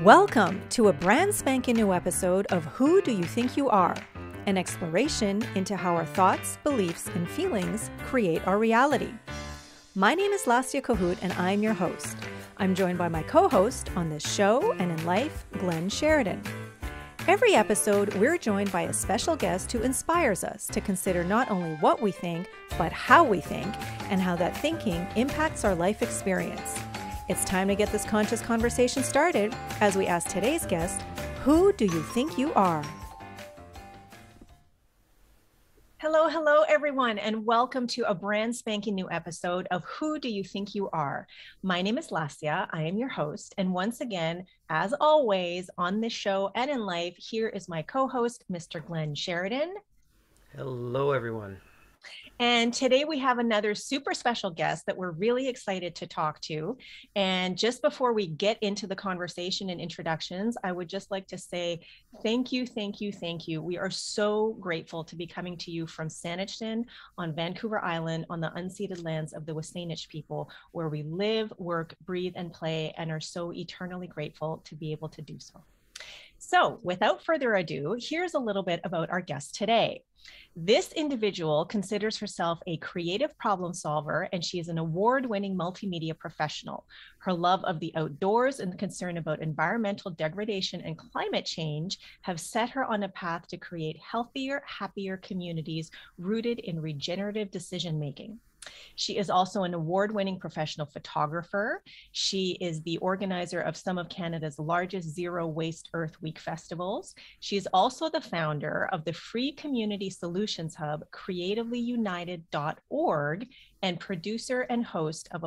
Welcome to a brand spanking new episode of Who Do You Think You Are? An exploration into how our thoughts, beliefs, and feelings create our reality. My name is Lastia Cahoot and I'm your host. I'm joined by my co-host on this show and in life, Glenn Sheridan. Every episode, we're joined by a special guest who inspires us to consider not only what we think, but how we think and how that thinking impacts our life experience. It's time to get this conscious conversation started as we ask today's guest, who do you think you are? Hello, everyone, and welcome to a brand spanking new episode of Who Do You Think You Are? My name is Lastia. I am your host. And once again, as always, on this show and in life, here is my co-host, Mr. Glenn Sheridan. Hello, everyone. And today we have another super special guest that we're really excited to talk to. And just before we get into the conversation and introductions, I would just like to say thank you. We are so grateful to be coming to you from Saanich on Vancouver Island on the unceded lands of the Wasanich people, where we live, work, breathe, and play, and are so eternally grateful to be able to do so. So without further ado, here's a little bit about our guest today. This individual considers herself a creative problem solver, and she is an award-winning multimedia professional. Her love of the outdoors and concern about environmental degradation and climate change have set her on a path to create healthier, happier communities rooted in regenerative decision-making. She is also an award-winning professional photographer. She is the organizer of some of Canada's largest Zero Waste Earth Week festivals. She is also the founder of the free community solutions hub, creativelyunited.org, and producer and host of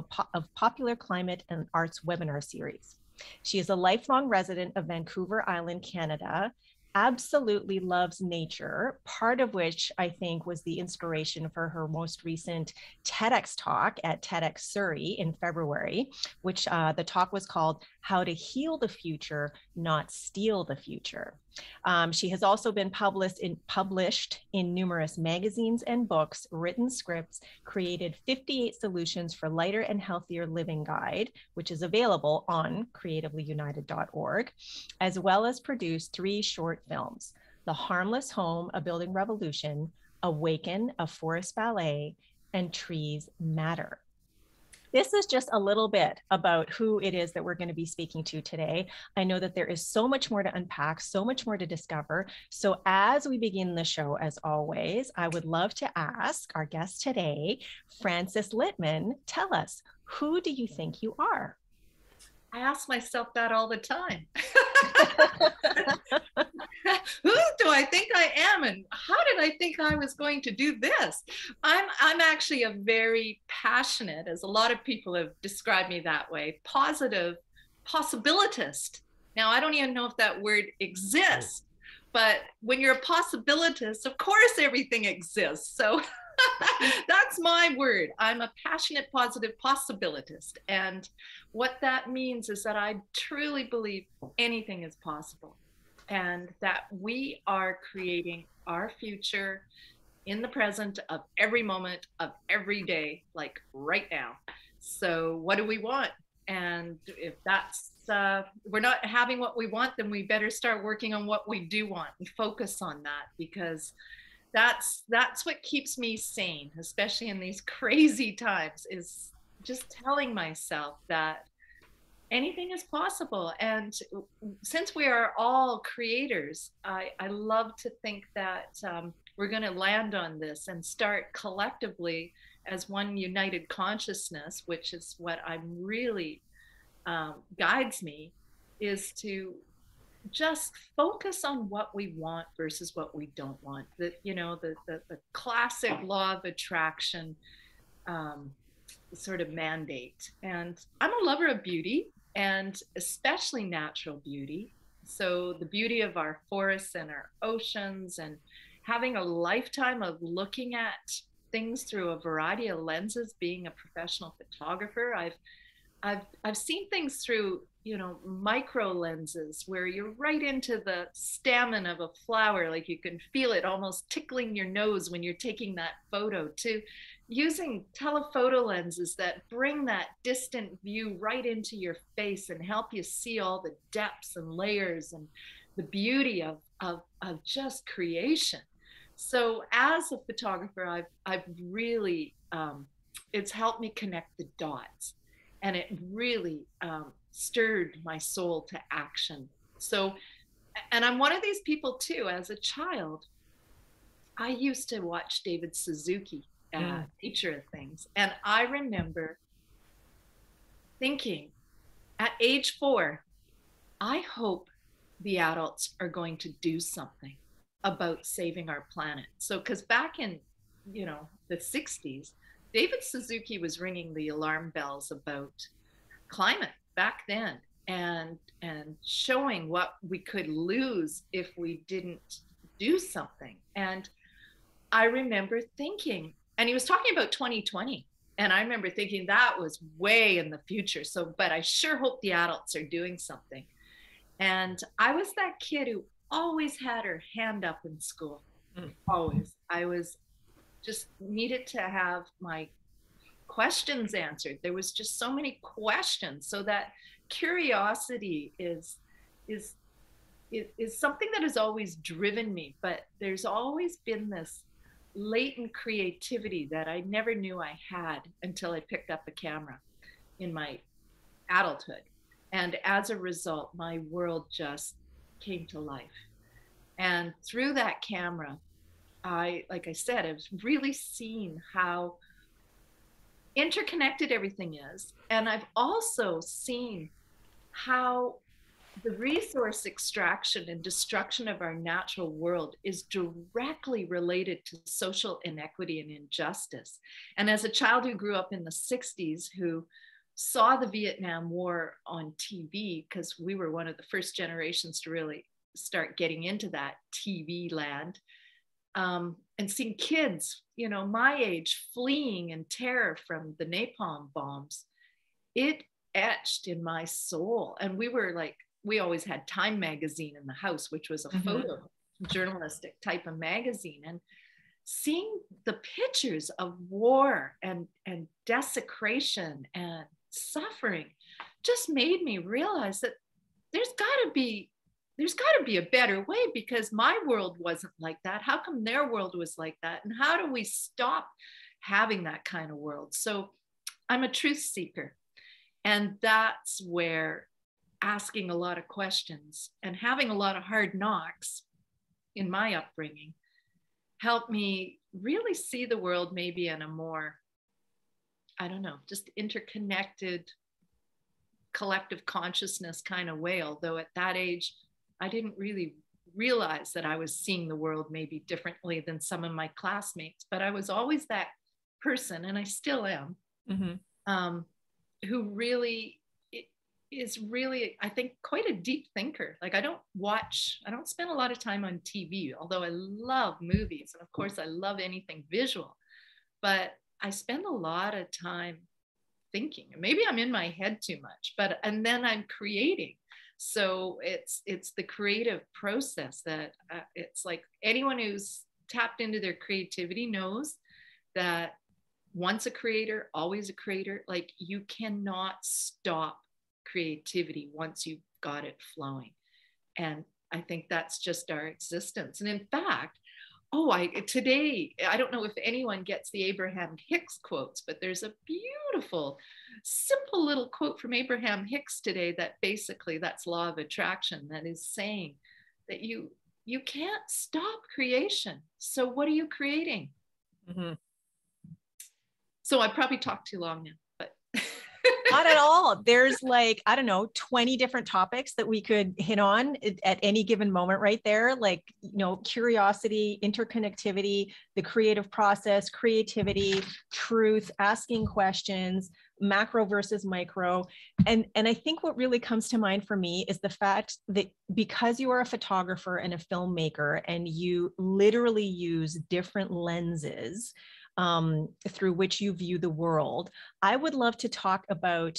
popular climate and arts webinar series. She is a lifelong resident of Vancouver Island, Canada, absolutely loves nature, part of which I think was the inspiration for her most recent TEDx talk at TEDx Surrey in February, which the talk was called How to Heal the Future, Not Steal the Future. She has also been published in numerous magazines and books, written scripts, created 58 solutions for lighter and healthier living guide, which is available on creativelyunited.org, as well as produced 3 short films: The Harmless Home, A Building Revolution, Awaken, A Forest Ballet, and Trees Matter. This is just a little bit about who it is that we're going to be speaking to today. I know that there is so much more to unpack, so much more to discover. So as we begin the show, as always, I would love to ask our guest today, Frances Litman, tell us, who do you think you are? I ask myself that all the time. Who do I think I am, and how did I think I was going to do this? I'm actually a very passionate, as a lot of people have described me that way, positive possibilitist. Now, I don't even know if that word exists, but when you're a possibilitist, of course everything exists. So that's my word. I'm a passionate, positive possibilitist. And what that means is that I truly believe anything is possible, and that we are creating our future in the present of every moment of every day, like right now. So what do we want? And if that's, we're not having what we want, then we better start working on what we do want and focus on that, because that's what keeps me sane, especially in these crazy times, is just telling myself that anything is possible. And since we are all creators, I love to think that we're going to land on this and start collectively as one united consciousness, which is what I'm really guides me, is to just focus on what we want versus what we don't want. The classic law of attraction sort of mandate. And I'm a lover of beauty, and especially natural beauty. So the beauty of our forests and our oceans, and having a lifetime of looking at things through a variety of lenses. Being a professional photographer, I've seen things through, micro lenses, where you're right into the stamen of a flower, like you can feel it almost tickling your nose when you're taking that photo, to using telephoto lenses that bring that distant view right into your face and help you see all the depths and layers and the beauty of just creation. So as a photographer, I've really, it's helped me connect the dots, and it really stirred my soul to action. So, and I'm one of these people too. As a child, I used to watch David Suzuki, Nature of Things, and I remember thinking at age 4, I hope the adults are going to do something about saving our planet. So, because back in, the 60s, David Suzuki was ringing the alarm bells about climate back then, and showing what we could lose if we didn't do something. And I remember thinking, and he was talking about 2020, and I remember thinking that was way in the future. So, but I sure hope the adults are doing something. And I was that kid who always had her hand up in school. Always. I was just needed to have my questions answered. There was just so many questions. So that curiosity is something that has always driven me, but there's always been this latent creativity that I never knew I had until I picked up a camera in my adulthood. And as a result, my world just came to life. And through that camera, like I said, I've really seen how interconnected everything is. And I've also seen how the resource extraction and destruction of our natural world is directly related to social inequity and injustice. And as a child who grew up in the 60s, who saw the Vietnam War on TV, because we were one of the first generations to really start getting into that TV land, and seeing kids, my age, fleeing in terror from the napalm bombs, it etched in my soul. And we always had Time magazine in the house, which was a photo journalistic type of magazine. And seeing the pictures of war and desecration and suffering just made me realize that there's got to be a better way, because my world wasn't like that. How come their world was like that? And how do we stop having that kind of world? So I'm a truth seeker. And that's where asking a lot of questions and having a lot of hard knocks in my upbringing helped me really see the world maybe in a more, just interconnected collective consciousness kind of way. Although at that age, I didn't really realize that I was seeing the world maybe differently than some of my classmates, but I was always that person, and I still am, who really is really, I think, quite a deep thinker. Like I don't spend a lot of time on TV, although I love movies. And of course I love anything visual, but I spend a lot of time thinking. Maybe I'm in my head too much, and then I'm creating. So it's the creative process that it's like anyone who's tapped into their creativity knows that once a creator, always a creator. Like you cannot stop creativity once you've got it flowing. And I think that's just our existence. And in fact, today, I don't know if anyone gets the Abraham Hicks quotes, but there's a beautiful, simple little quote from Abraham Hicks today that basically, that's law of attraction, that is saying that you can't stop creation. So what are you creating? So I probably talked too long now, but. Not at all. There's 20 different topics that we could hit on at any given moment right there. Curiosity, interconnectivity, the creative process, creativity, truth, asking questions, macro versus micro. And I think what really comes to mind for me is the fact that because you are a photographer and a filmmaker and you literally use different lenses through which you view the world, I would love to talk about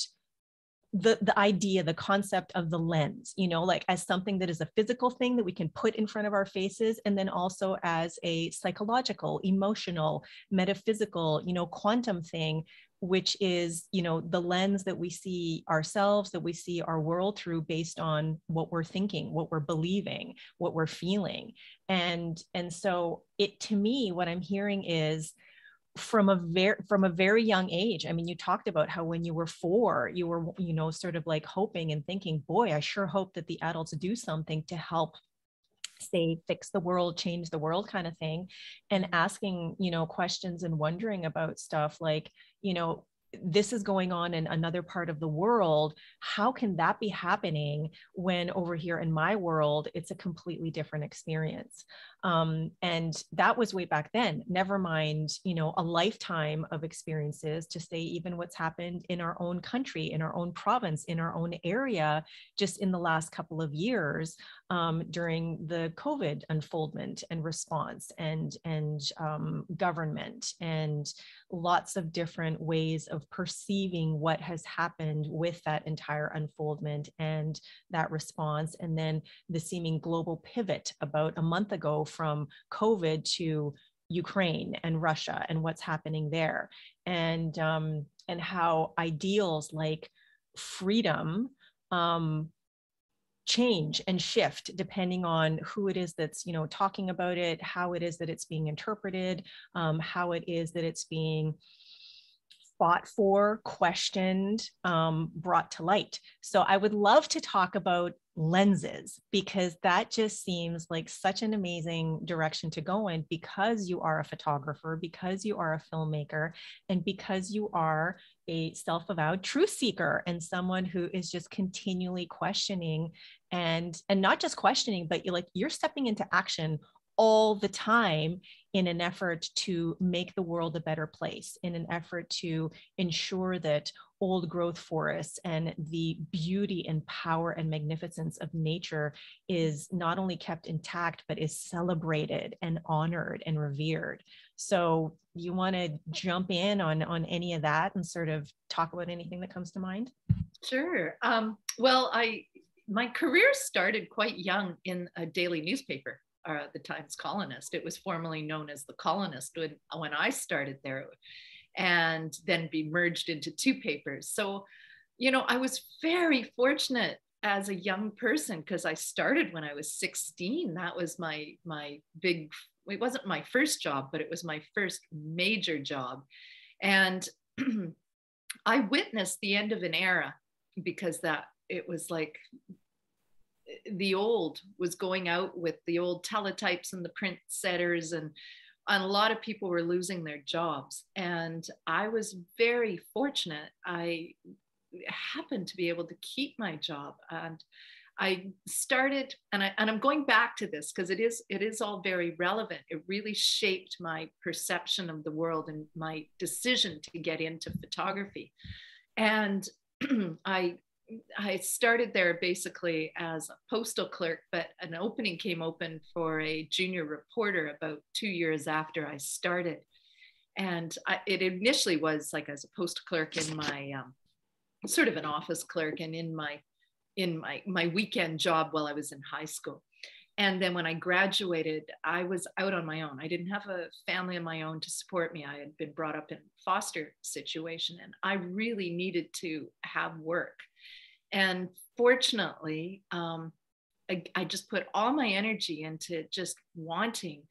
the idea, the concept of the lens, you know, like as something that is a physical thing that we can put in front of our faces, and then also as a psychological, emotional, metaphysical, you know, quantum thing, which is, you know, the lens that we see ourselves, that we see our world through based on what we're thinking, what we're believing, what we're feeling. And so it, to me, what I'm hearing is, from a very young age. I mean, you talked about how when you were 4, you were, you know, sort of like hoping and thinking, boy, I sure hope that the adults do something to help, say, fix the world, change the world, kind of thing. And asking, you know, questions and wondering about stuff like, you know, this is going on in another part of the world. How can that be happening when over here in my world, it's a completely different experience? And that was way back then, never mind, you know, a lifetime of experiences to say even what's happened in our own country, in our own province, in our own area, just in the last couple of years, during the COVID unfoldment and response, and government, and lots of different ways of perceiving what has happened with that entire unfoldment and that response. And then the seeming global pivot about a month ago from COVID to Ukraine and Russia and what's happening there. And how ideals like freedom change and shift depending on who it is that's, you know, talking about it, how it is that it's being interpreted, how it is that it's being fought for, questioned, brought to light. So I would love to talk about lenses, because that just seems like such an amazing direction to go in, because you are a photographer, because you are a filmmaker, and because you are a self-avowed truth seeker and someone who is just continually questioning, and not just questioning, but you're stepping into action all the time in an effort to make the world a better place, in an effort to ensure that old growth forests and the beauty and power and magnificence of nature is not only kept intact, but is celebrated and honored and revered. So you want to jump in on any of that and sort of talk about anything that comes to mind? Sure. Well, my career started quite young in a daily newspaper, the Times Colonist. It was formerly known as the Colonist when I started there, and then be merged into 2 papers. So, you know, I was very fortunate as a young person, because I started when I was 16. That was my big, it wasn't my first job, but it was my first major job. And I witnessed the end of an era, because it was like the old was going out with the old teletypes and the print setters, and a lot of people were losing their jobs. And I was very fortunate. I happened to be able to keep my job, and I started, and I'm going back to this because it is all very relevant. It really shaped my perception of the world and my decision to get into photography. And I started there basically as a postal clerk, but an opening came open for a junior reporter about 2 years after I started. And it initially was like as a postal clerk in my sort of an office clerk, and in my weekend job while I was in high school. And then when I graduated, I was out on my own. I didn't have a family of my own to support me. I had been brought up in a foster situation, and I really needed to have work. And fortunately, I just put all my energy into just wanting,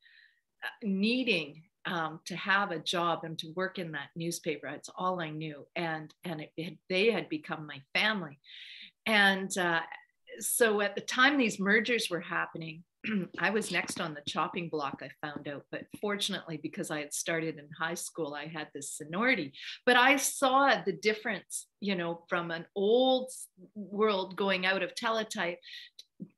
needing to have a job and to work in that newspaper. It's all I knew. And they had become my family. And so at the time these mergers were happening, I was next on the chopping block, I found out. But fortunately, because I had started in high school, I had this seniority. But I saw the difference, you know, from an old world going out of teletype,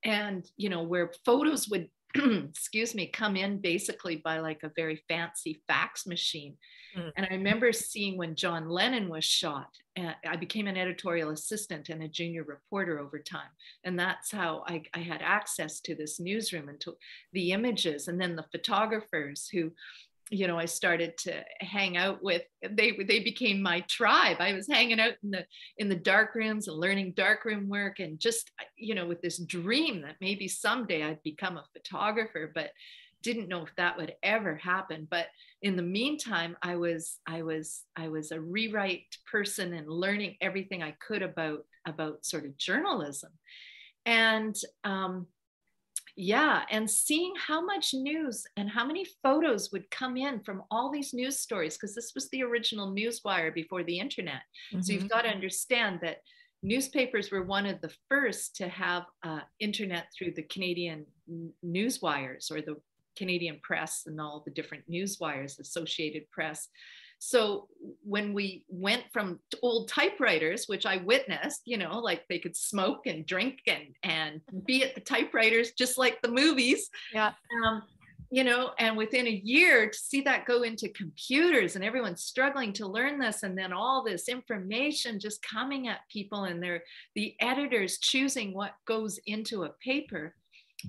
and, you know, where photos would, excuse me, come in basically by like a very fancy fax machine. And I remember seeing when John Lennon was shot, I became an editorial assistant and a junior reporter over time. And that's how I had access to this newsroom and to the images, and then the photographers who I started to hang out with, they became my tribe. I was hanging out in the dark rooms and learning darkroom work, and just, with this dream that maybe someday I'd become a photographer, but didn't know if that would ever happen. But in the meantime, I was a rewrite person and learning everything I could about sort of journalism. And and seeing how much news and how many photos would come in from all these news stories, because this was the original newswire before the internet. Mm-hmm. So you've got to understand that newspapers were one of the first to have internet through the Canadian newswires, or the Canadian press and all the different newswires, Associated Press. So when we went from old typewriters, which I witnessed, like they could smoke and drink and be at the typewriters, just like the movies. Yeah. And within a year to see that go into computers and everyone's struggling to learn this, and then all this information just coming at people, and the editors choosing what goes into a paper,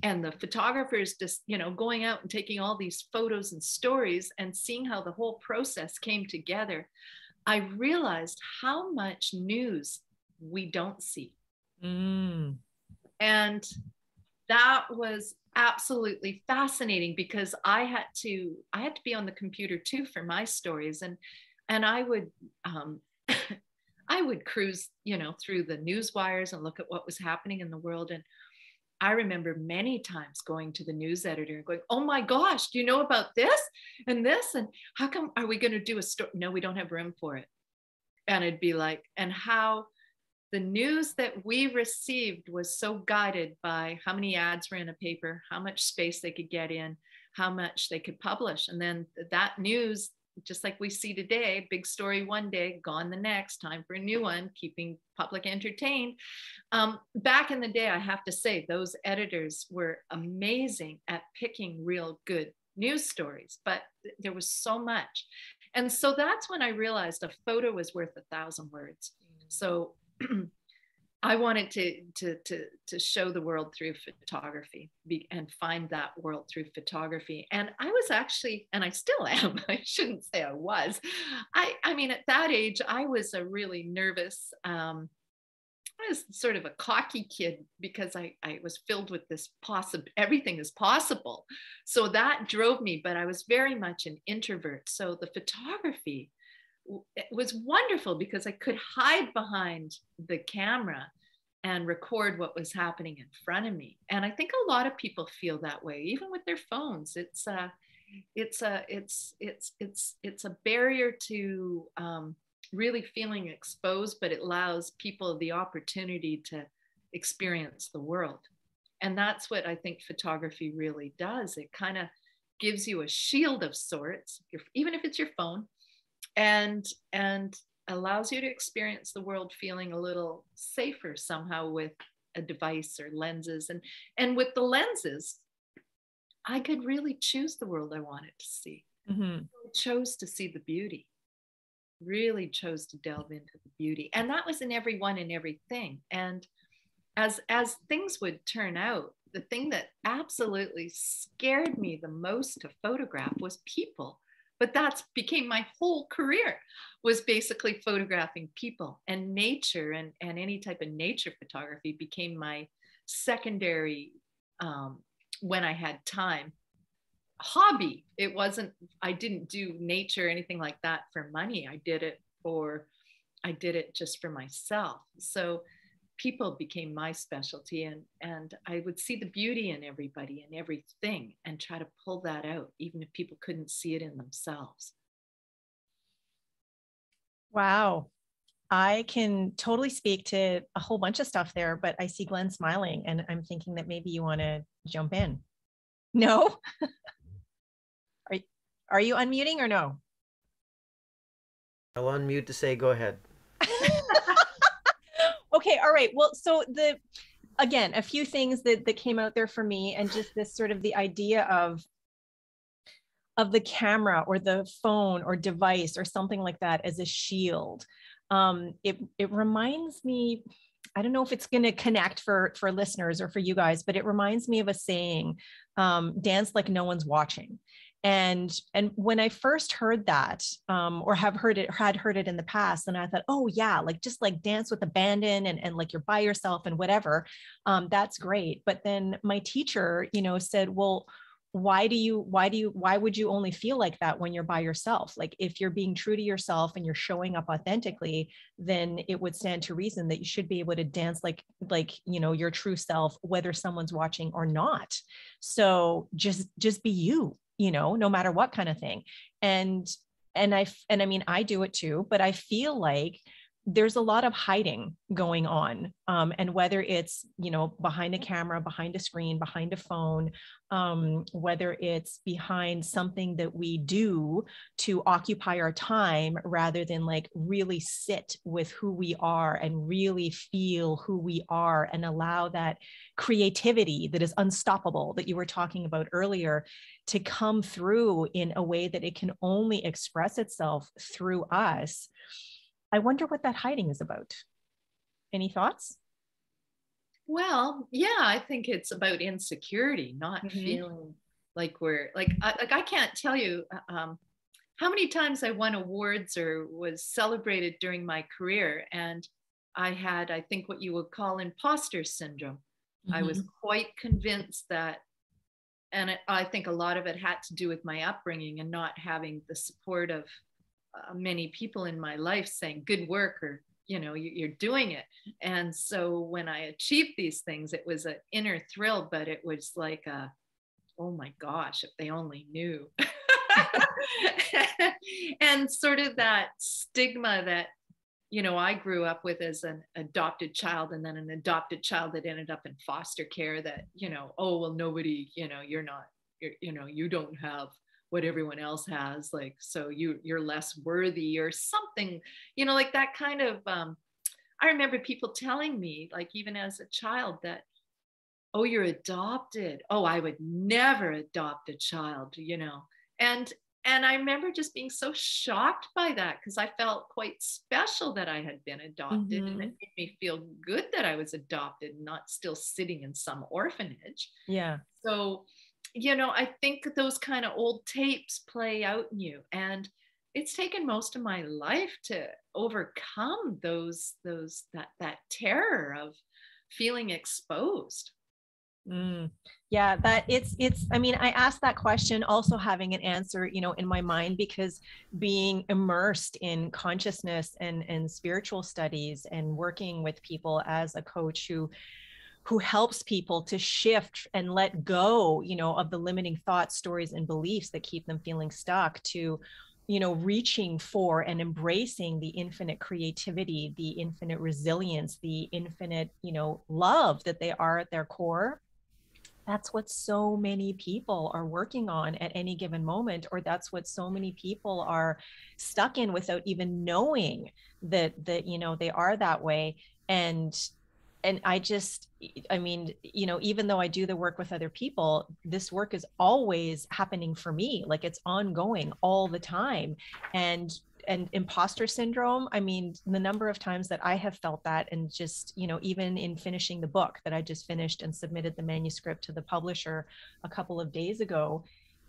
and the photographers just, going out and taking all these photos and stories, and seeing how the whole process came together, I realized how much news we don't see. Mm. And that was absolutely fascinating, because I had to be on the computer too for my stories. And I would, I would cruise, through the news wires and look at what was happening in the world. And I remember many times going to the news editor and going, "Oh my gosh, do you know about this and this? And how come, are we going to do a story? No, we don't have room for it." And it'd be like, and how the news that we received was so guided by how many ads were in a paper, how much space they could get in, how much they could publish. And then that news, just like we see today, big story one day, gone the next, time for a new one, keeping public entertained. Back in the day, I have to say, those editors were amazing at picking real good news stories, but there was so much. And so that's when I realized a photo was worth 1,000 words. So I wanted to show the world through photography, and find that world through photography. And I was actually, and I still am, I shouldn't say I was. I mean, at that age, I was a really nervous, I was sort of a cocky kid, because I was filled with this everything is possible. So that drove me, but I was very much an introvert. So the photography, it was wonderful, because I could hide behind the camera and record what was happening in front of me. And I think a lot of people feel that way, even with their phones. It's a barrier to really feeling exposed, but it allows people the opportunity to experience the world. And that's what I think photography really does. It kind of gives you a shield of sorts, even if it's your phone, and allows you to experience the world feeling a little safer somehow with a device or lenses. And with the lenses, I could really choose the world I wanted to see. Mm-hmm. I chose to see the beauty, really chose to delve into the beauty. And that was in everyone and everything. And as things would turn out, the thing that absolutely scared me the most to photograph was people. But that became my whole career, was basically photographing people, and nature, and any type of nature photography became my secondary, when I had time, hobby. It wasn't, I didn't do nature or anything like that for money. I did it just for myself. So people became my specialty, and I would see the beauty in everybody and everything, and try to pull that out, even if people couldn't see it in themselves. Wow. I can totally speak to a whole bunch of stuff there, but I see Glenn smiling, and I'm thinking that maybe you want to jump in. No? Are you unmuting or no? I'll unmute to say, go ahead. Okay. All right. Well, so again, a few things that came out there for me, and just this sort of the idea of the camera or the phone or device or something like that as a shield. It reminds me, I don't know if it's going to connect for listeners or for you guys, but it reminds me of a saying, dance like no one's watching. And when I first heard that, or had heard it in the past, and I thought, oh yeah, like just like dance with abandon and like you're by yourself and whatever, that's great. But then my teacher, said, well, why would you only feel like that when you're by yourself? Like if you're being true to yourself and you're showing up authentically, then it would stand to reason that you should be able to dance like your true self, whether someone's watching or not. So just be you, no matter what kind of thing. And I mean, I do it too, but I feel like there's a lot of hiding going on. And whether it's, behind a camera, behind a screen, behind a phone, whether it's behind something that we do to occupy our time rather than like really sit with who we are and really feel who we are and allow that creativity that is unstoppable that you were talking about earlier to come through in a way that it can only express itself through us. I wonder what that hiding is about. Any thoughts? Well, yeah, I think it's about insecurity, not feeling like we're like I can't tell you how many times I won awards or was celebrated during my career, and I had, I think, what you would call imposter syndrome. I was quite convinced that, and I think a lot of it had to do with my upbringing and not having the support of many people in my life saying good work, or you're doing it. And so when I achieved these things, it was an inner thrill, but it was like oh my gosh, if they only knew. And sort of that stigma that I grew up with as an adopted child, and then an adopted child that ended up in foster care, that oh well, nobody, you're not, you don't have what everyone else has, like, so you're less worthy or something, like that kind of I remember people telling me, like, even as a child, that, oh, you're adopted, oh, I would never adopt a child, and I remember just being so shocked by that, because I felt quite special that I had been adopted, and it made me feel good that I was adopted, not still sitting in some orphanage. Yeah. So I think those kind of old tapes play out in you, and it's taken most of my life to overcome that terror of feeling exposed. Yeah, that it's I mean, I asked that question also having an answer, in my mind, because being immersed in consciousness and spiritual studies and working with people as a coach who helps people to shift and let go, of the limiting thoughts, stories, and beliefs that keep them feeling stuck, to, reaching for and embracing the infinite creativity, the infinite resilience, the infinite, love that they are at their core. That's what so many people are working on at any given moment, or that's what so many people are stuck in without even knowing that they are that way. And I mean, even though I do the work with other people, this work is always happening for me. Like, it's ongoing all the time. And imposter syndrome, I mean, the number of times that I have felt that, and just, even in finishing the book that I just finished and submitted the manuscript to the publisher a couple of days ago,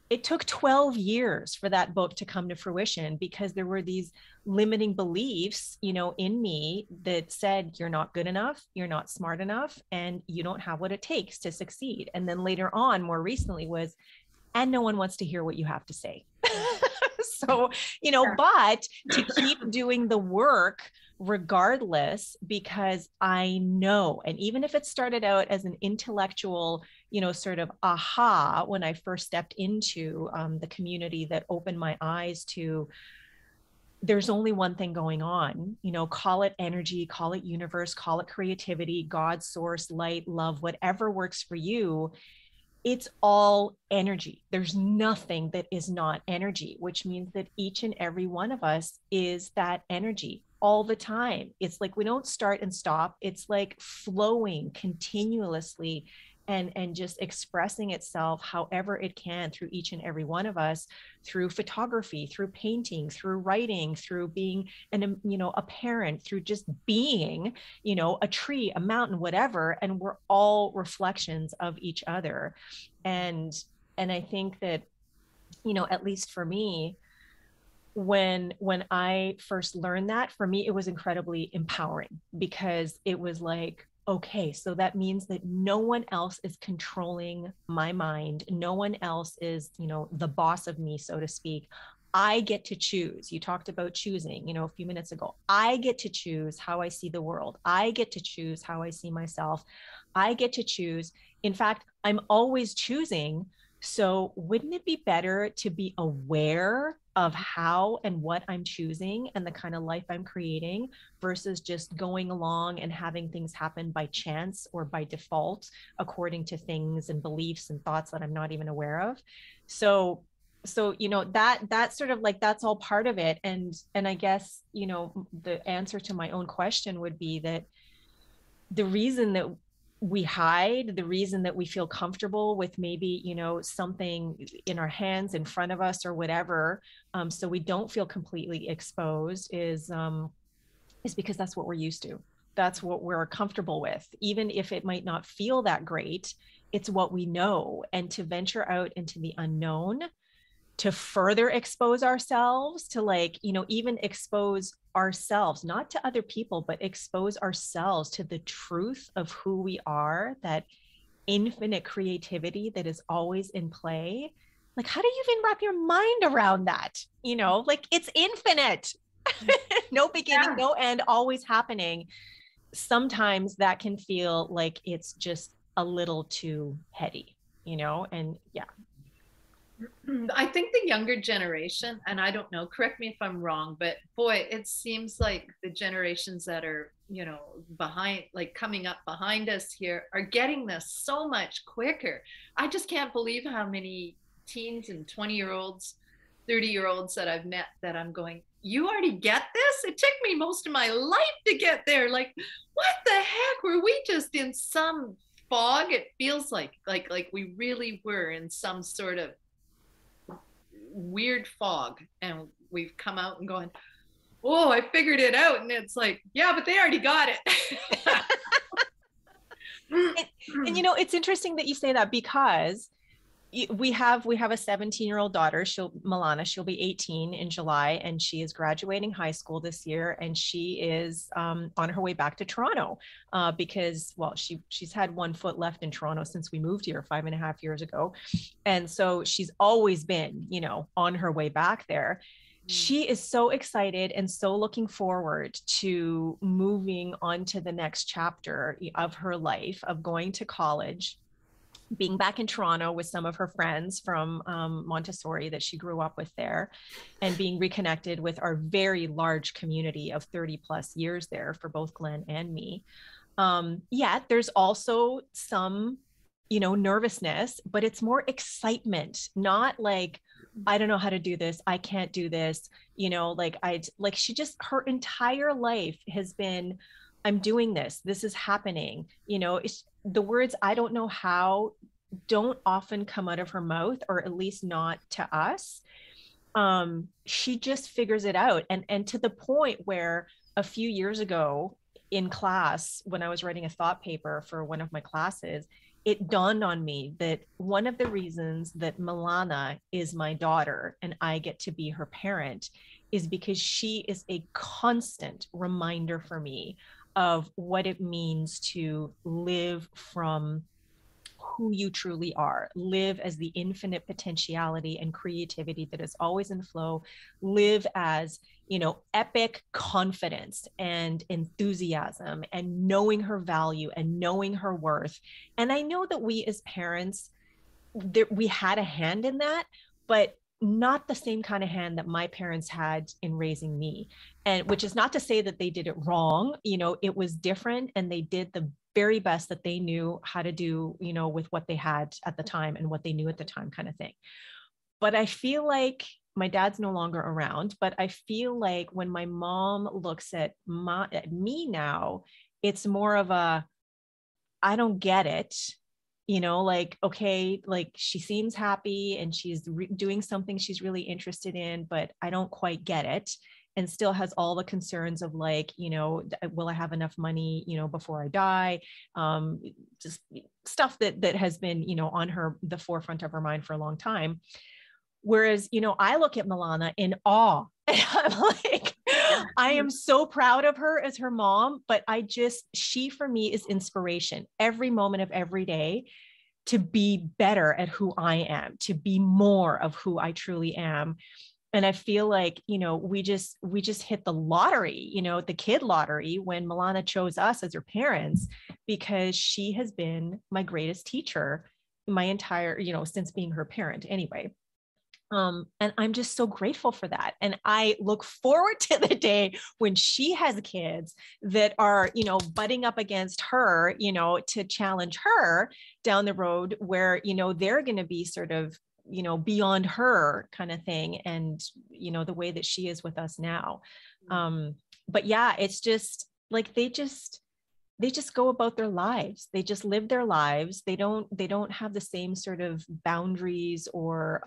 it took 12 years for that book to come to fruition, because there were these limiting beliefs, in me that said, you're not good enough, you're not smart enough, and you don't have what it takes to succeed. And then later on, more recently, was, and no one wants to hear what you have to say. So, but to keep doing the work regardless, because I know, and even if it started out as an intellectual, sort of aha, when I first stepped into the community that opened my eyes to, there's only one thing going on, call it energy, call it universe, call it creativity, God, source, light, love, whatever works for you. It's all energy. There's nothing that is not energy, which means that each and every one of us is that energy all the time. It's like we don't start and stop. It's like flowing continuously and just expressing itself however it can through each and every one of us, through photography, through painting, through writing, through being a parent, through just being, a tree, a mountain, whatever. And we're all reflections of each other. And I think that at least for me, when I first learned that, for me, it was incredibly empowering, because it was like, okay, so that means that no one else is controlling my mind. No one else is, the boss of me, so to speak. I get to choose. You talked about choosing, a few minutes ago. I get to choose how I see the world. I get to choose how I see myself. I get to choose. In fact, I'm always choosing. So wouldn't it be better to be aware of how and what I'm choosing and the kind of life I'm creating, versus just going along and having things happen by chance or by default, according to things and beliefs and thoughts that I'm not even aware of? So that's sort of like, that's all part of it. And I guess, the answer to my own question would be that the reason that we hide, the reason that we feel comfortable with maybe, something in our hands, in front of us, or whatever, so we don't feel completely exposed, is because that's what we're used to. That's what we're comfortable with. Even if it might not feel that great, it's what we know. And to venture out into the unknown, to further expose ourselves, to even expose ourselves, not to other people, but expose ourselves to the truth of who we are, that infinite creativity that is always in play. Like, how do you even wrap your mind around that? It's infinite. No beginning, no end, always happening. Sometimes that can feel like it's just a little too heady, and yeah. I think the younger generation, and I don't know, correct me if I'm wrong, but boy, it seems like the generations that are, behind, like coming up behind us here, are getting this so much quicker. I just can't believe how many teens and 20-year-olds, 30-year-olds that I've met that I'm going, you already get this? It took me most of my life to get there. Like, what the heck? Were we just in some fog? It feels like we really were in some sort of weird fog, and we've come out and going, oh, I figured it out. And it's like, yeah, but they already got it. and it's interesting that you say that, because we have a 17-year-old daughter. She'll be 18 in July, and she is graduating high school this year, and she is on her way back to Toronto, because, well, she's had one foot left in Toronto since we moved here 5.5 years ago, and so she's always been, on her way back there. She is so excited and so looking forward to moving on to the next chapter of her life, of going to college, being back in Toronto with some of her friends from Montessori that she grew up with there, and being reconnected with our very large community of 30 plus years there for both Glenn and me. There's also some, nervousness, but it's more excitement, not like, I don't know how to do this, I can't do this, she just, her entire life has been, I'm doing this is happening. It's the words, I don't know how, don't often come out of her mouth, or at least not to us. She just figures it out. And to the point where a few years ago in class, when I was writing a thought paper for one of my classes, it dawned on me that one of the reasons that Milana is my daughter and I get to be her parent is because she is a constant reminder for me of what it means to live from who you truly are, live as the infinite potentiality and creativity that is always in flow, live as, epic confidence and enthusiasm, and knowing her value and knowing her worth. And I know that we as parents, we had a hand in that, but not the same kind of hand that my parents had in raising me. And which is not to say that they did it wrong, it was different, and they did the very best that they knew how to do, with what they had at the time and what they knew at the time, kind of thing. But I feel like my dad's no longer around, but I feel like when my mom looks at me now, it's more of a, I don't get it. Okay, she seems happy and she's doing something she's really interested in, but I don't quite get it. And still has all the concerns of will I have enough money, before I die? Just stuff that has been, on the forefront of her mind for a long time. Whereas, I look at Milana in awe. And I'm like, I am so proud of her as her mom, but she for me is inspiration every moment of every day to be better at who I am, to be more of who I truly am. And I feel like, we just hit the lottery, the kid lottery, when Milana chose us as her parents, because she has been my greatest teacher my entire, since being her parent anyway. And I'm just so grateful for that. And I look forward to the day when she has kids that are, butting up against her, to challenge her down the road, where, they're going to be sort of, beyond her kind of thing. And, the way that she is with us now. But yeah, it's just like, they just go about their lives. They just live their lives. They don't have the same sort of boundaries or,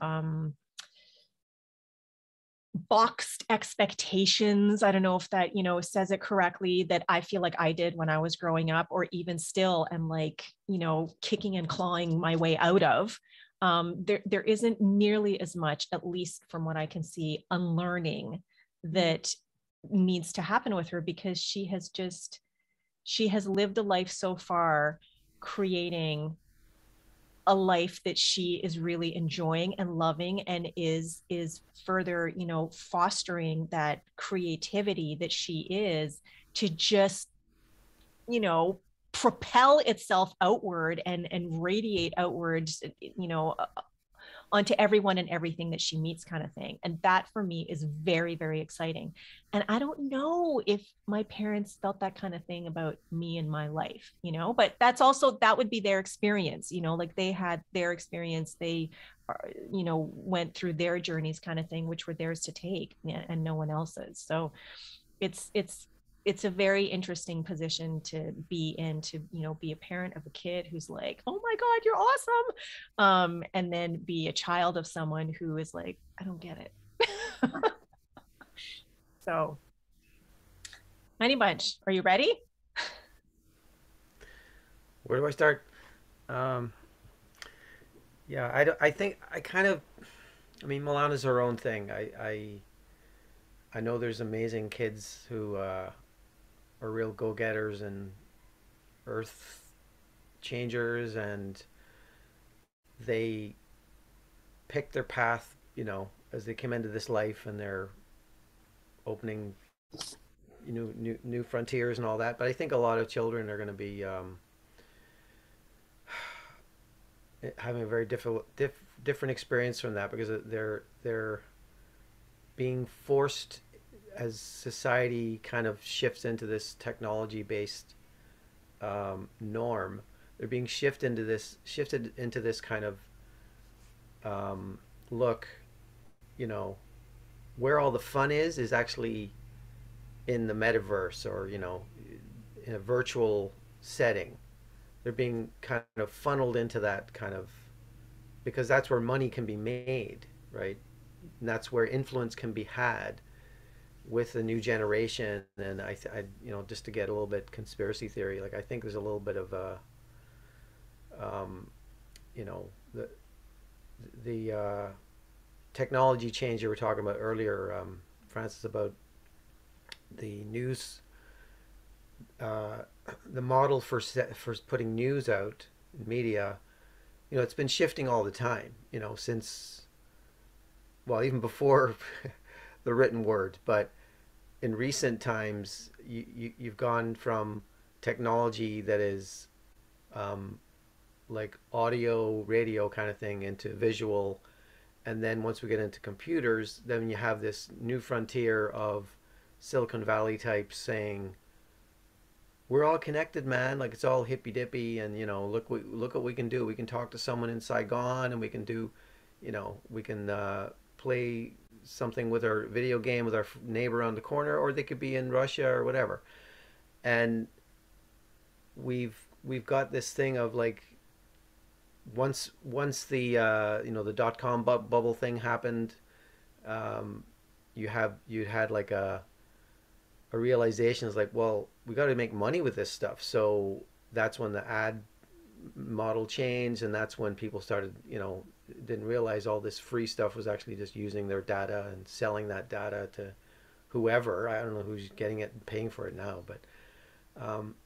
boxed expectations. I don't know if that, says it correctly, that I feel like I did when I was growing up, or even still am like, kicking and clawing my way out of. There isn't nearly as much, at least from what I can see, unlearning that needs to happen with her, because she has lived a life so far, creating a life that she is really enjoying and loving, and is further, fostering that creativity that she is, to just, propel itself outward and radiate outwards, onto everyone and everything that she meets, kind of thing. And that for me is very, very exciting. And I don't know if my parents felt that kind of thing about me in my life, but that would be their experience, like they had their experience, they went through their journeys, kind of thing, which were theirs to take, and no one else's. So it's a very interesting position to be in, to be a parent of a kid who's like, oh my God, you're awesome, and then be a child of someone who is like, I don't get it. So Honey Bunch, are you ready? Where do I start? Yeah, I think I mean, Milana's her own thing. I know there's amazing kids who are real go-getters and earth changers, and they pick their path, as they come into this life, and they're opening, new frontiers and all that. But I think a lot of children are going to be having a very different experience from that, because they're being forced, as society kind of shifts into this technology based norm. They're being shifted into this kind of look, where all the fun is actually in the metaverse, or in a virtual setting. They're being kind of funneled into that kind of, because that's where money can be made, right? And that's where influence can be had with the new generation. And just to get a little bit conspiracy theory, like, I think there's a little bit of a, the technology change you were talking about earlier, Francis, about the news, the model for putting news out in media. It's been shifting all the time, since, well, even before the written word. But in recent times, you've gone from technology that is like audio, radio kind of thing, into visual. And then once we get into computers, then you have this new frontier of Silicon Valley types saying, we're all connected, man. Like, it's all hippy dippy, and look what we can do. We can talk to someone in Saigon, and we can do, we can play something with our video game with our neighbor on the corner, or they could be in Russia or whatever. And we've got this thing of, like, once the the dot-com bubble thing happened, you had like a realization is like, well, we got to make money with this stuff. So that's when the ad model changed, and that's when people started, didn't realize all this free stuff was actually just using their data and selling that data to whoever. I don't know who's getting it and paying for it now, but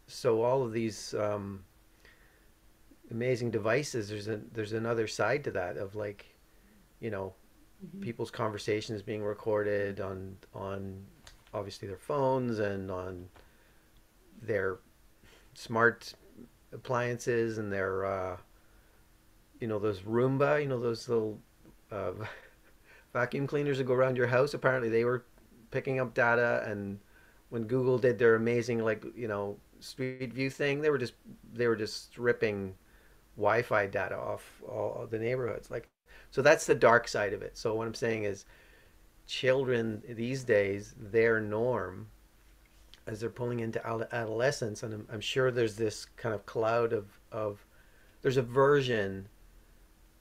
so all of these amazing devices, there's another side to that of like, you know, people's conversations being recorded on obviously their phones and on their smart appliances and their those Roomba, those little uh, vacuum cleaners that go around your house. Apparently they were picking up data, and when Google did their amazing like Street View thing, they were just stripping Wi-Fi data off all the neighborhoods. Like, so that's the dark side of it. So what I'm saying is, children these days, their norm as they're pulling into adolescence, and I'm sure there's this kind of cloud of there's a version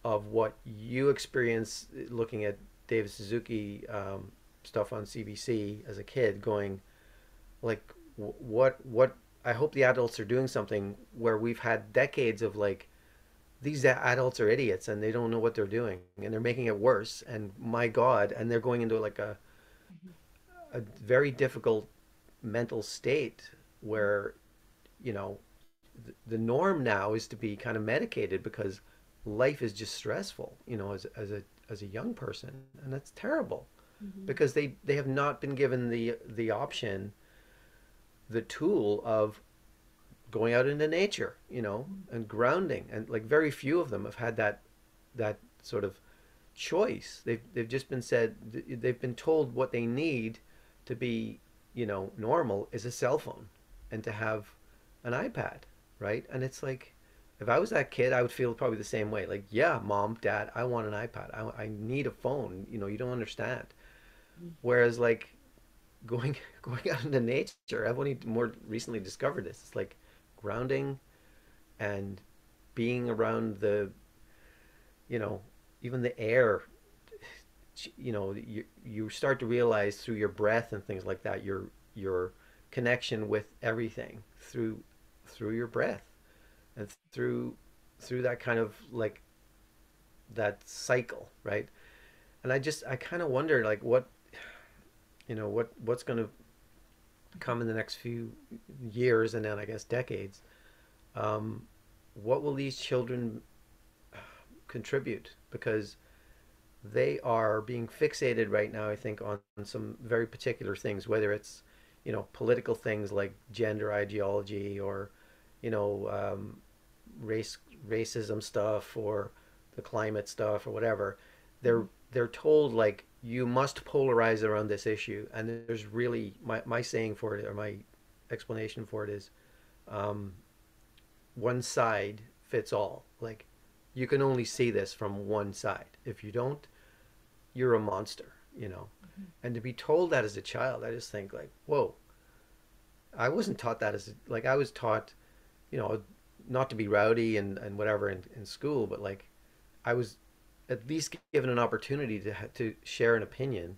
of what you experience looking at David Suzuki stuff on CBC as a kid, going like, what I hope the adults are doing something where we've had decades of like, these adults are idiots and they don't know what they're doing and they're making it worse, and my God, and they're going into like a very difficult mental state where you know the norm now is to be kind of medicated because life is just stressful, as a young person, and that's terrible because they have not been given the option, the tool of going out into nature, and grounding, and like very few of them have had that sort of choice. They've just been said, they've been told what they need to be, normal is a cell phone and to have an iPad, right? And it's like, if I was that kid, I would feel probably the same way. Like, yeah, mom, dad, I want an iPad. I need a phone. You don't understand. Whereas like going going out into nature, I've only more recently discovered this. It's like grounding and being around the, even the air. You start to realize through your breath and things like that, your connection with everything through your breath and through that kind of like that cycle, right? And I kind of wonder like what's going to come in the next few years, and then I guess decades. What will these children contribute? Because they are being fixated right now, I think, on some very particular things, whether it's, political things like gender ideology or, racism stuff or the climate stuff or whatever. They're told like, you must polarize around this issue, and there's really my saying for it, or my explanation for it is, one side fits all. Like, you can only see this from one side. If you don't, you're a monster. And to be told that as a child, I just think like, whoa. I wasn't taught that like, I was taught, not to be rowdy and whatever in school, but like, I was at least given an opportunity to share an opinion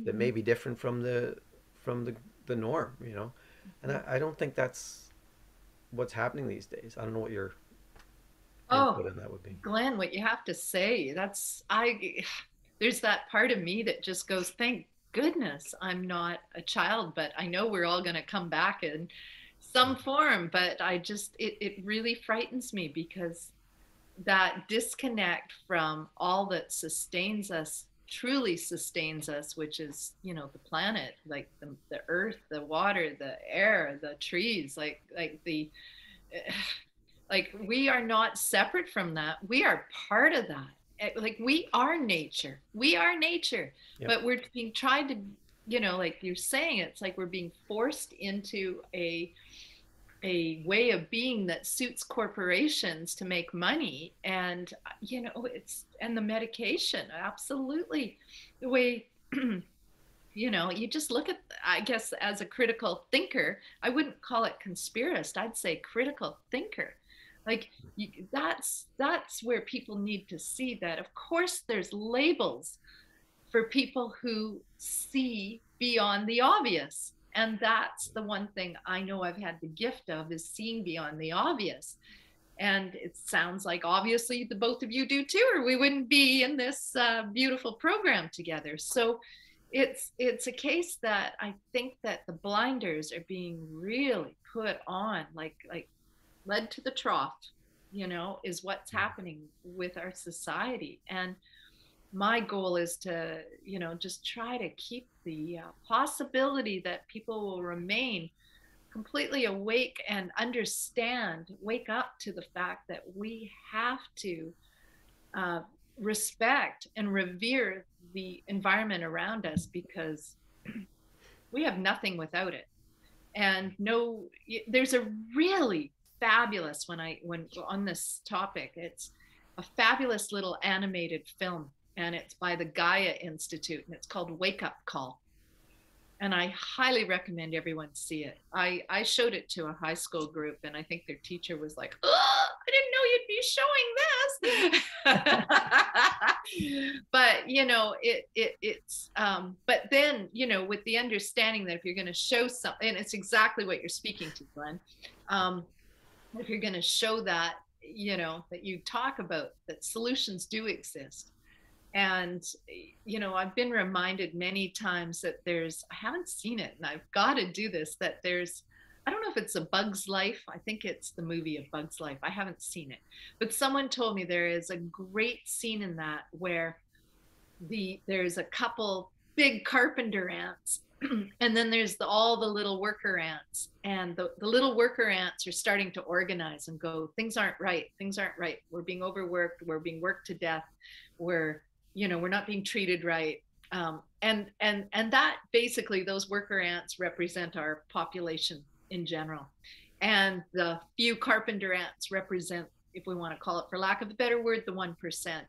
that may be different from the norm. And I don't think that's what's happening these days. I don't know what your Oh, input on that would be. Glenn, what you have to say, there's that part of me that just goes, thank goodness I'm not a child, but I know we're all going to come back in some form. But it really frightens me because that disconnect from all that sustains us, truly sustains us, which is, the planet, like the earth, the water, the air, the trees, like like we are not separate from that. We are part of that. Like we are nature. We are nature. Yep. But we're being tried to, like you're saying, it's like we're being forced into a way of being that suits corporations to make money. And and the medication, absolutely, the way you just look at, I guess, as a critical thinker, I wouldn't call it conspiracist, I'd say critical thinker. Like, that's where people need to see that, of course, there's labels for people who see beyond the obvious. And that's the one thing I know I've had the gift of, is seeing beyond the obvious. And it sounds like obviously the both of you do too, or we wouldn't be in this beautiful program together. So it's a case that I think that the blinders are being really put on, like led to the trough, you know, is what's happening with our society. And my goal is to, you know, just try to keep the possibility that people will remain completely awake and understand, wake up to the fact that we have to uh, respect and revere the environment around us, because we have nothing without it. And no, there's a really fabulous, when on this topic, it's a fabulous little animated film, and it's by the Gaia Institute, and it's called Wake Up Call. And I highly recommend everyone see it. I showed it to a high school group, and I think their teacher was like, "Oh, I didn't know you'd be showing this." But you know, it's but then, you know, with the understanding that if you're going to show something, and it's exactly what you're speaking to, Glenn, if you're going to show that, you know, that you talk about that solutions do exist. And, you know, I've been reminded many times that I haven't seen it, and I've got to do this, that I don't know if it's A Bug's Life. I think it's the movie A Bug's Life. I haven't seen it, but someone told me there is a great scene in that where there's a couple big carpenter ants, and then there's all the little worker ants, and the little worker ants are starting to organize and go, things aren't right, we're being overworked, we're being worked to death, we're, you know, we're not being treated right. And that basically, those worker ants represent our population in general. And the few carpenter ants represent, if we want to call it, for lack of a better word, the 1%.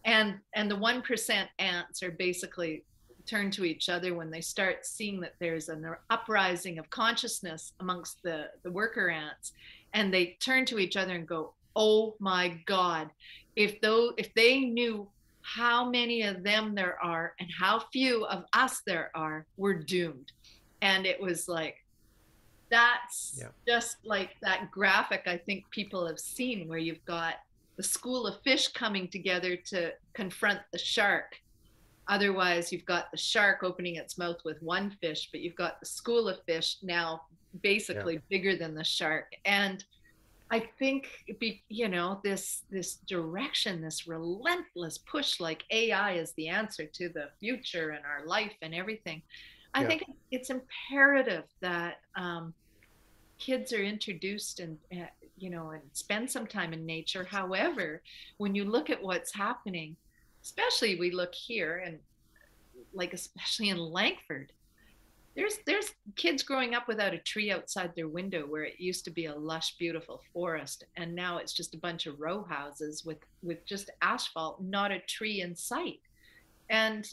And the 1% ants are basically turn to each other when they start seeing that there's an uprising of consciousness amongst the worker ants. And they turn to each other and go, oh my God, if they knew how many of them there are and how few of us there are, we're doomed. And it was like, that's just like that graphic I think people have seen, where you've got the school of fish coming together to confront the shark. Otherwise, you've got the shark opening its mouth with one fish, but you've got the school of fish now basically bigger than the shark. And I think, you know, this direction, this relentless push, like AI is the answer to the future and our life and everything. I think it's imperative that kids are introduced and, you know, and spend some time in nature. However, when you look at what's happening, especially we look here, and like especially in Langford, there's kids growing up without a tree outside their window, where it used to be a lush, beautiful forest, and now it's just a bunch of row houses with just asphalt, not a tree in sight. And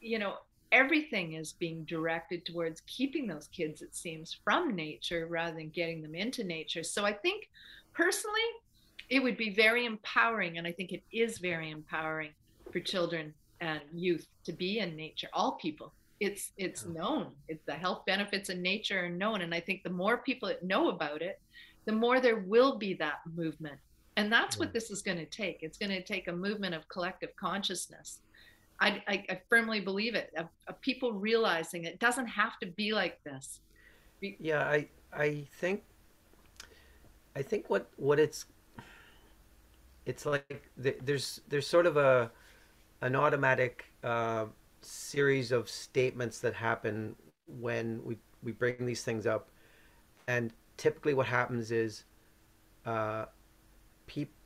you know, everything is being directed towards keeping those kids, it seems, from nature rather than getting them into nature. So I think personally it would be very empowering, and I think it is very empowering for children and youth to be in nature, all people. It's known, the health benefits in nature are known, and I think the more people that know about it, the more there will be that movement. And that's what this is going to take. It's going to take a movement of collective consciousness. I firmly believe it, of people realizing it doesn't have to be like this. Yeah, I think what it's like, there's sort of an automatic series of statements that happen when we bring these things up, and typically what happens is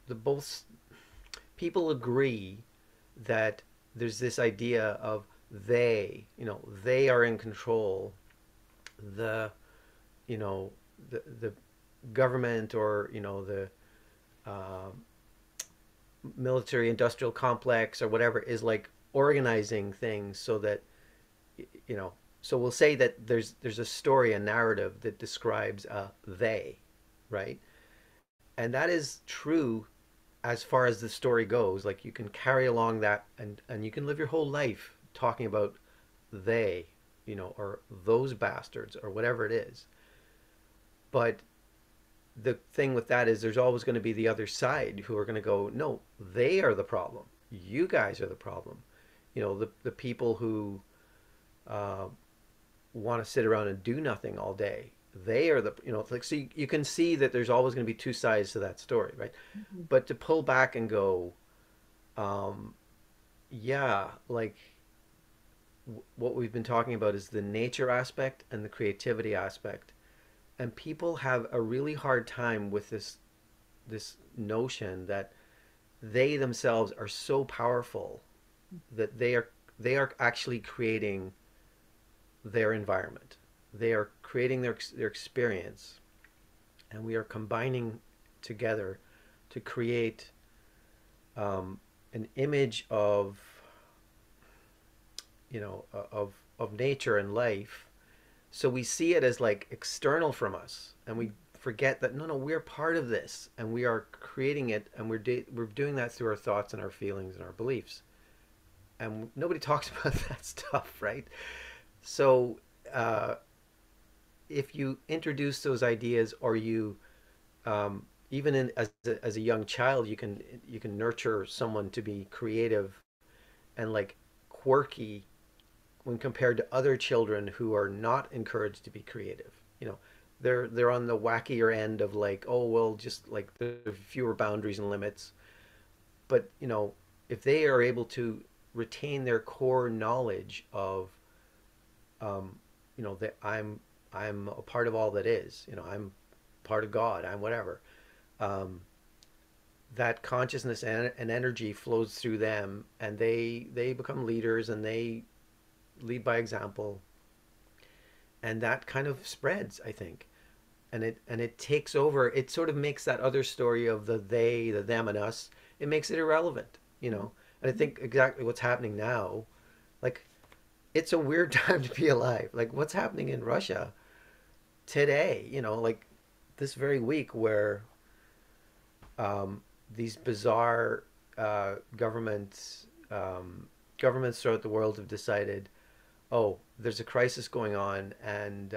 both people agree that there's this idea of they are in control, the government, or the military industrial complex or whatever is like organizing things so that so we'll say that there's a story, a narrative that describes they, right? And that is true as far as the story goes. Like, you can carry along that, and you can live your whole life talking about they, or those bastards or whatever it is. But the thing with that is there's always going to be the other side who are going to go, no, they are the problem. You guys are the problem. The people who uh, want to sit around and do nothing all day. They are the, it's like, so you can see that there's always going to be two sides to that story, right? Mhm. But to pull back and go, um, yeah, like what we've been talking about is the nature aspect and the creativity aspect. And people have a really hard time with this notion that they themselves are so powerful that they are actually creating their environment. They are creating their experience, and we are combining together to create an image of of nature and life. So we see it as like external from us, and we forget that no, we're part of this, and we are creating it, and we're doing that through our thoughts and our feelings and our beliefs, and nobody talks about that stuff, right? So uh, if you introduce those ideas, or you even as a young child, you can nurture someone to be creative and like quirky when compared to other children who are not encouraged to be creative. They're on the wackier end of like, oh well, just like there are fewer boundaries and limits. But if they are able to retain their core knowledge of that I'm a part of all that is. I'm part of God. I'm whatever. Um, that consciousness and energy flows through them, and they become leaders, and they lead by example, and that kind of spreads, I think, and it takes over. It sort of makes that other story of the they, the them, and us. It makes it irrelevant. And I think exactly what's happening now, like it's a weird time to be alive. Like what's happening in Russia today, like this very week, where um, these bizarre governments throughout the world have decided, oh, there's a crisis going on, and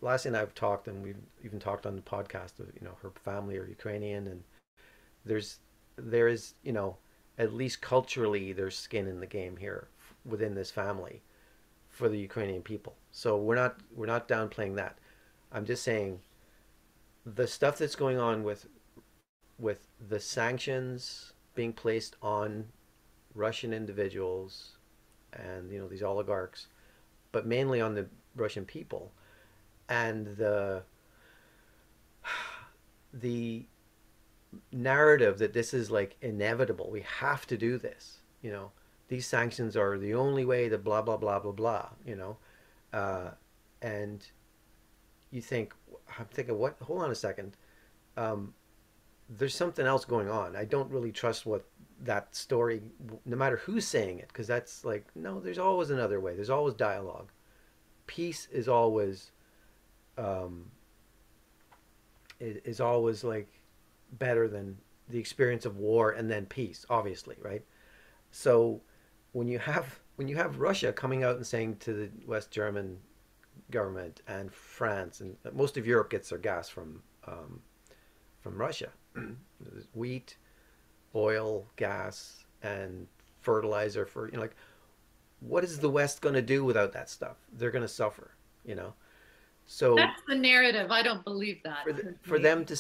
Lassie and I have talked, and we've even talked on the podcast of her family are Ukrainian, and there is at least culturally there's skin in the game here within this family for the Ukrainian people. So we're not downplaying that. I'm just saying the stuff that's going on with the sanctions being placed on Russian individuals and these oligarchs, but mainly on the Russian people, and the narrative that this is like inevitable. We have to do this. These sanctions are the only way to blah blah blah blah blah. Uh, and you think, I'm thinking, what? Hold on a second. Um, there's something else going on. I don't really trust what that story, no matter who's saying it, because that's like, no, there's always another way. There's always dialogue. Peace um, is always like better than the experience of war and then peace, obviously, right? So when you have Russia coming out and saying to the West German government and France, and most of Europe gets their gas from Russia, wheat, oil, gas, and fertilizer for like, what is the West going to do without that stuff? They're going to suffer, you know. So That's the narrative. I don't believe that for personally. them to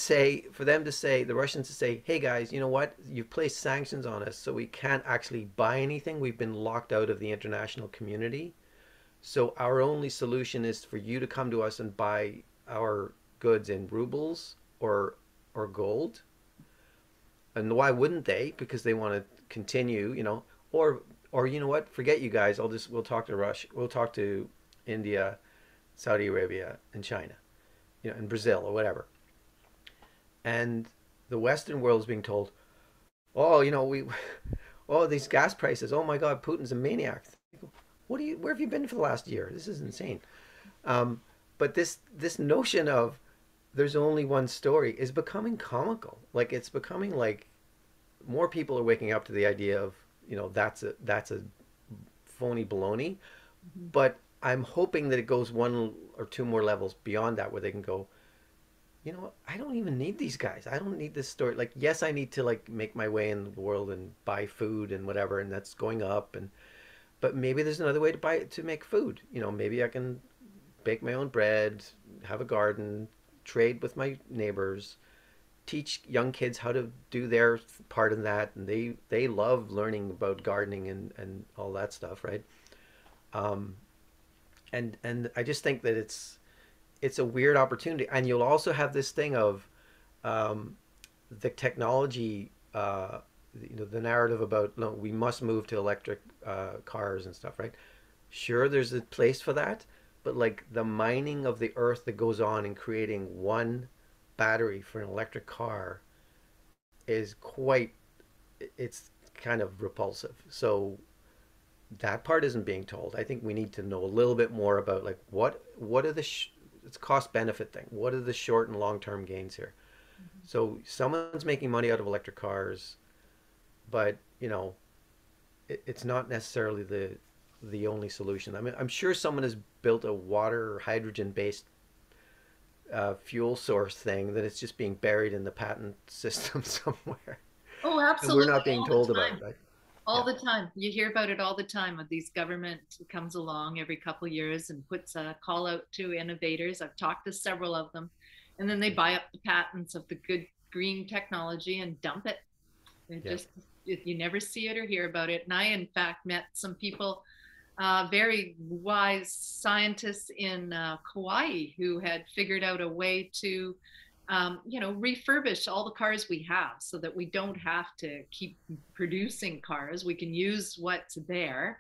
say the Russians to say, hey guys, you know what? You've placed sanctions on us, so we can't actually buy anything. We've been locked out of the international community. So our only solution is for you to come to us and buy our goods in rubles or gold. And why wouldn't they? Because they want to continue, or you know what? Forget you guys. We'll talk to Russia. We'll talk to India, Saudi Arabia, and China, and Brazil or whatever. And the Western world is being told, oh, oh, these gas prices. Oh my God, Putin's a maniac. Where have you been for the last year? This is insane. Um, but this notion of there's only one story is becoming comical. Like it's becoming like more people are waking up to the idea of that's a phony baloney. Mhm. But I'm hoping that it goes one or two more levels beyond that, where they can go, you know, I don't even need these guys. I don't need this story. Like, yes, I need to like make my way in the world and buy food and whatever, and that's going up. And but maybe there's another way to buy to make food. You know, maybe I can bake my own bread, have a garden, trade with my neighbors, teach young kids how to do their part in that, and they love learning about gardening and all that stuff, right? Um, and I just think that it's a weird opportunity, and you'll also have this thing of um, the technology, you know, the narrative about no, we must move to electric cars and stuff, right? Sure, there's a place for that, but like the mining of the earth that goes on in creating one battery for an electric car is quite, it's kind of repulsive. So that part isn't being told. I think we need to know a little bit more about like what are the it's cost benefit thing. What are the short and long term gains here? So someone's making money out of electric cars, but you know it's not necessarily the only solution. I mean, I'm sure someone has built a water or hydrogen based fuel source thing that it's just being buried in the patent system somewhere, Oh, and we're absolutely, not being all told the about time. it, right? All Yeah, the time. You hear about it all the time. Of these government comes along every couple of years and puts a call out to innovators. I've talked to several of them, and then they buy up the patents of the good green technology and dump it. It yeah, just, you never see it or hear about it. And I, in fact, met some people, very wise scientists in Kauai, who had figured out a way to, refurbish all the cars we have so that we don't have to keep producing cars. We can use what's there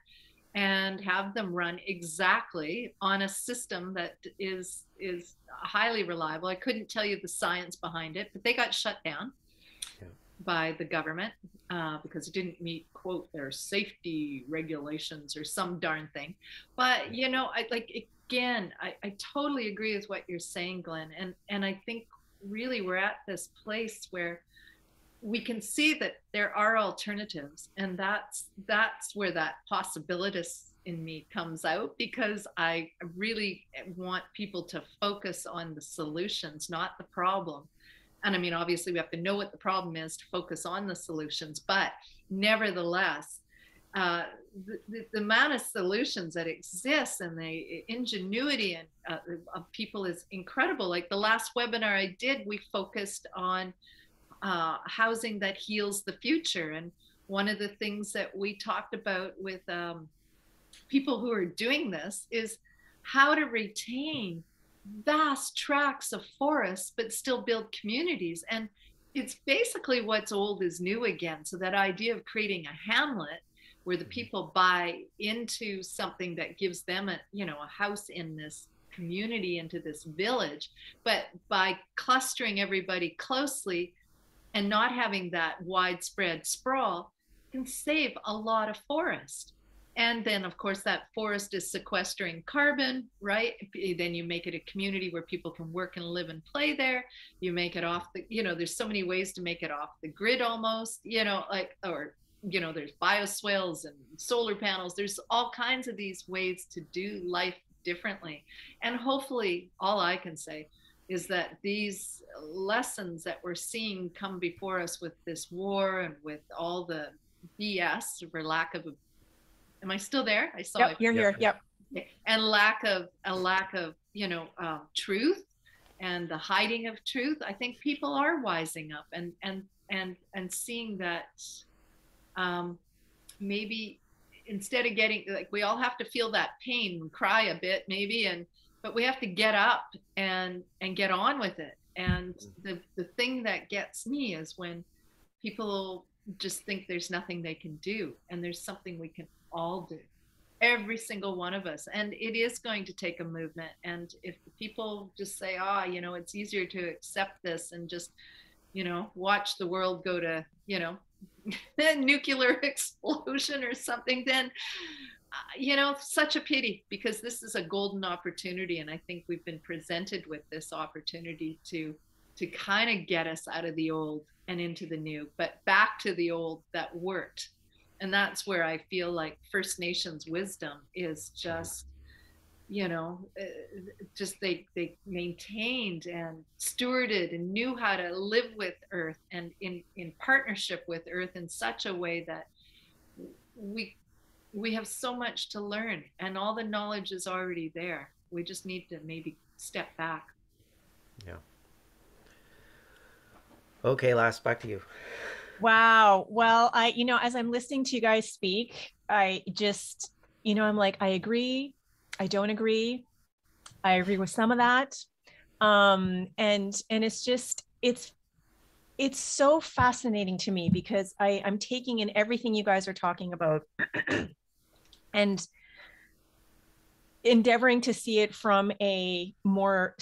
and have them run exactly on a system that is highly reliable. I couldn't tell you the science behind it, but they got shut down yeah. by the government because it didn't meet, quote, their safety regulations or some darn thing. But I like, again, I totally agree with what you're saying, Glenn, and I think really we're at this place where we can see that there are alternatives, and that's where that possibilitist in me comes out, because I really want people to focus on the solutions, not the problem. And I mean, obviously we have to know what the problem is to focus on the solutions, but nevertheless, uh, the amount of solutions that exist and the ingenuity of people is incredible. Like the last webinar I did, we focused on housing that heals the future. And one of the things that we talked about with people who are doing this is how to retain vast tracts of forests but still build communities. And it's basically what's old is new again. So that idea of creating a hamlet where the people buy into something that gives them a house in this community, into this village, but by clustering everybody closely and not having that widespread sprawl, can save a lot of forest. And then, of course, that forest is sequestering carbon, right? Then you make it a community where people can work and live and play there. You make it off there's so many ways to make it off the grid almost, there's bioswales and solar panels. There's all kinds of these ways to do life differently. And hopefully, all I can say is that these lessons that we're seeing come before us with this war and with all the BS, for lack of a, am I still there? I saw Yep, it. you're here. Yep. And lack of truth and the hiding of truth. I think people are wising up and seeing that maybe instead of getting, like, we all have to feel that pain and cry a bit maybe, but we have to get up and get on with it. And the thing that gets me is when people just think there's nothing they can do, and there's something we can all do, every single one of us. And it is going to take a movement. And if people just say, it's easier to accept this and just watch the world go to nuclear explosion or something, then such a pity, because this is a golden opportunity. And I think we've been presented with this opportunity to kind of get us out of the old and into the new, but back to the old that worked. And that's where I feel like First Nations wisdom is just you know, just they maintained and stewarded and knew how to live with earth and in partnership with earth in such a way that we we have so much to learn, and all the knowledge is already there. We just need to maybe step back. Yeah. Okay, last back to you. Wow. Well, as I'm listening to you guys speak, I just, I'm like, I agree. I don't agree. I agree with some of that. And it's so fascinating to me because I'm taking in everything you guys are talking about and endeavoring to see it from a more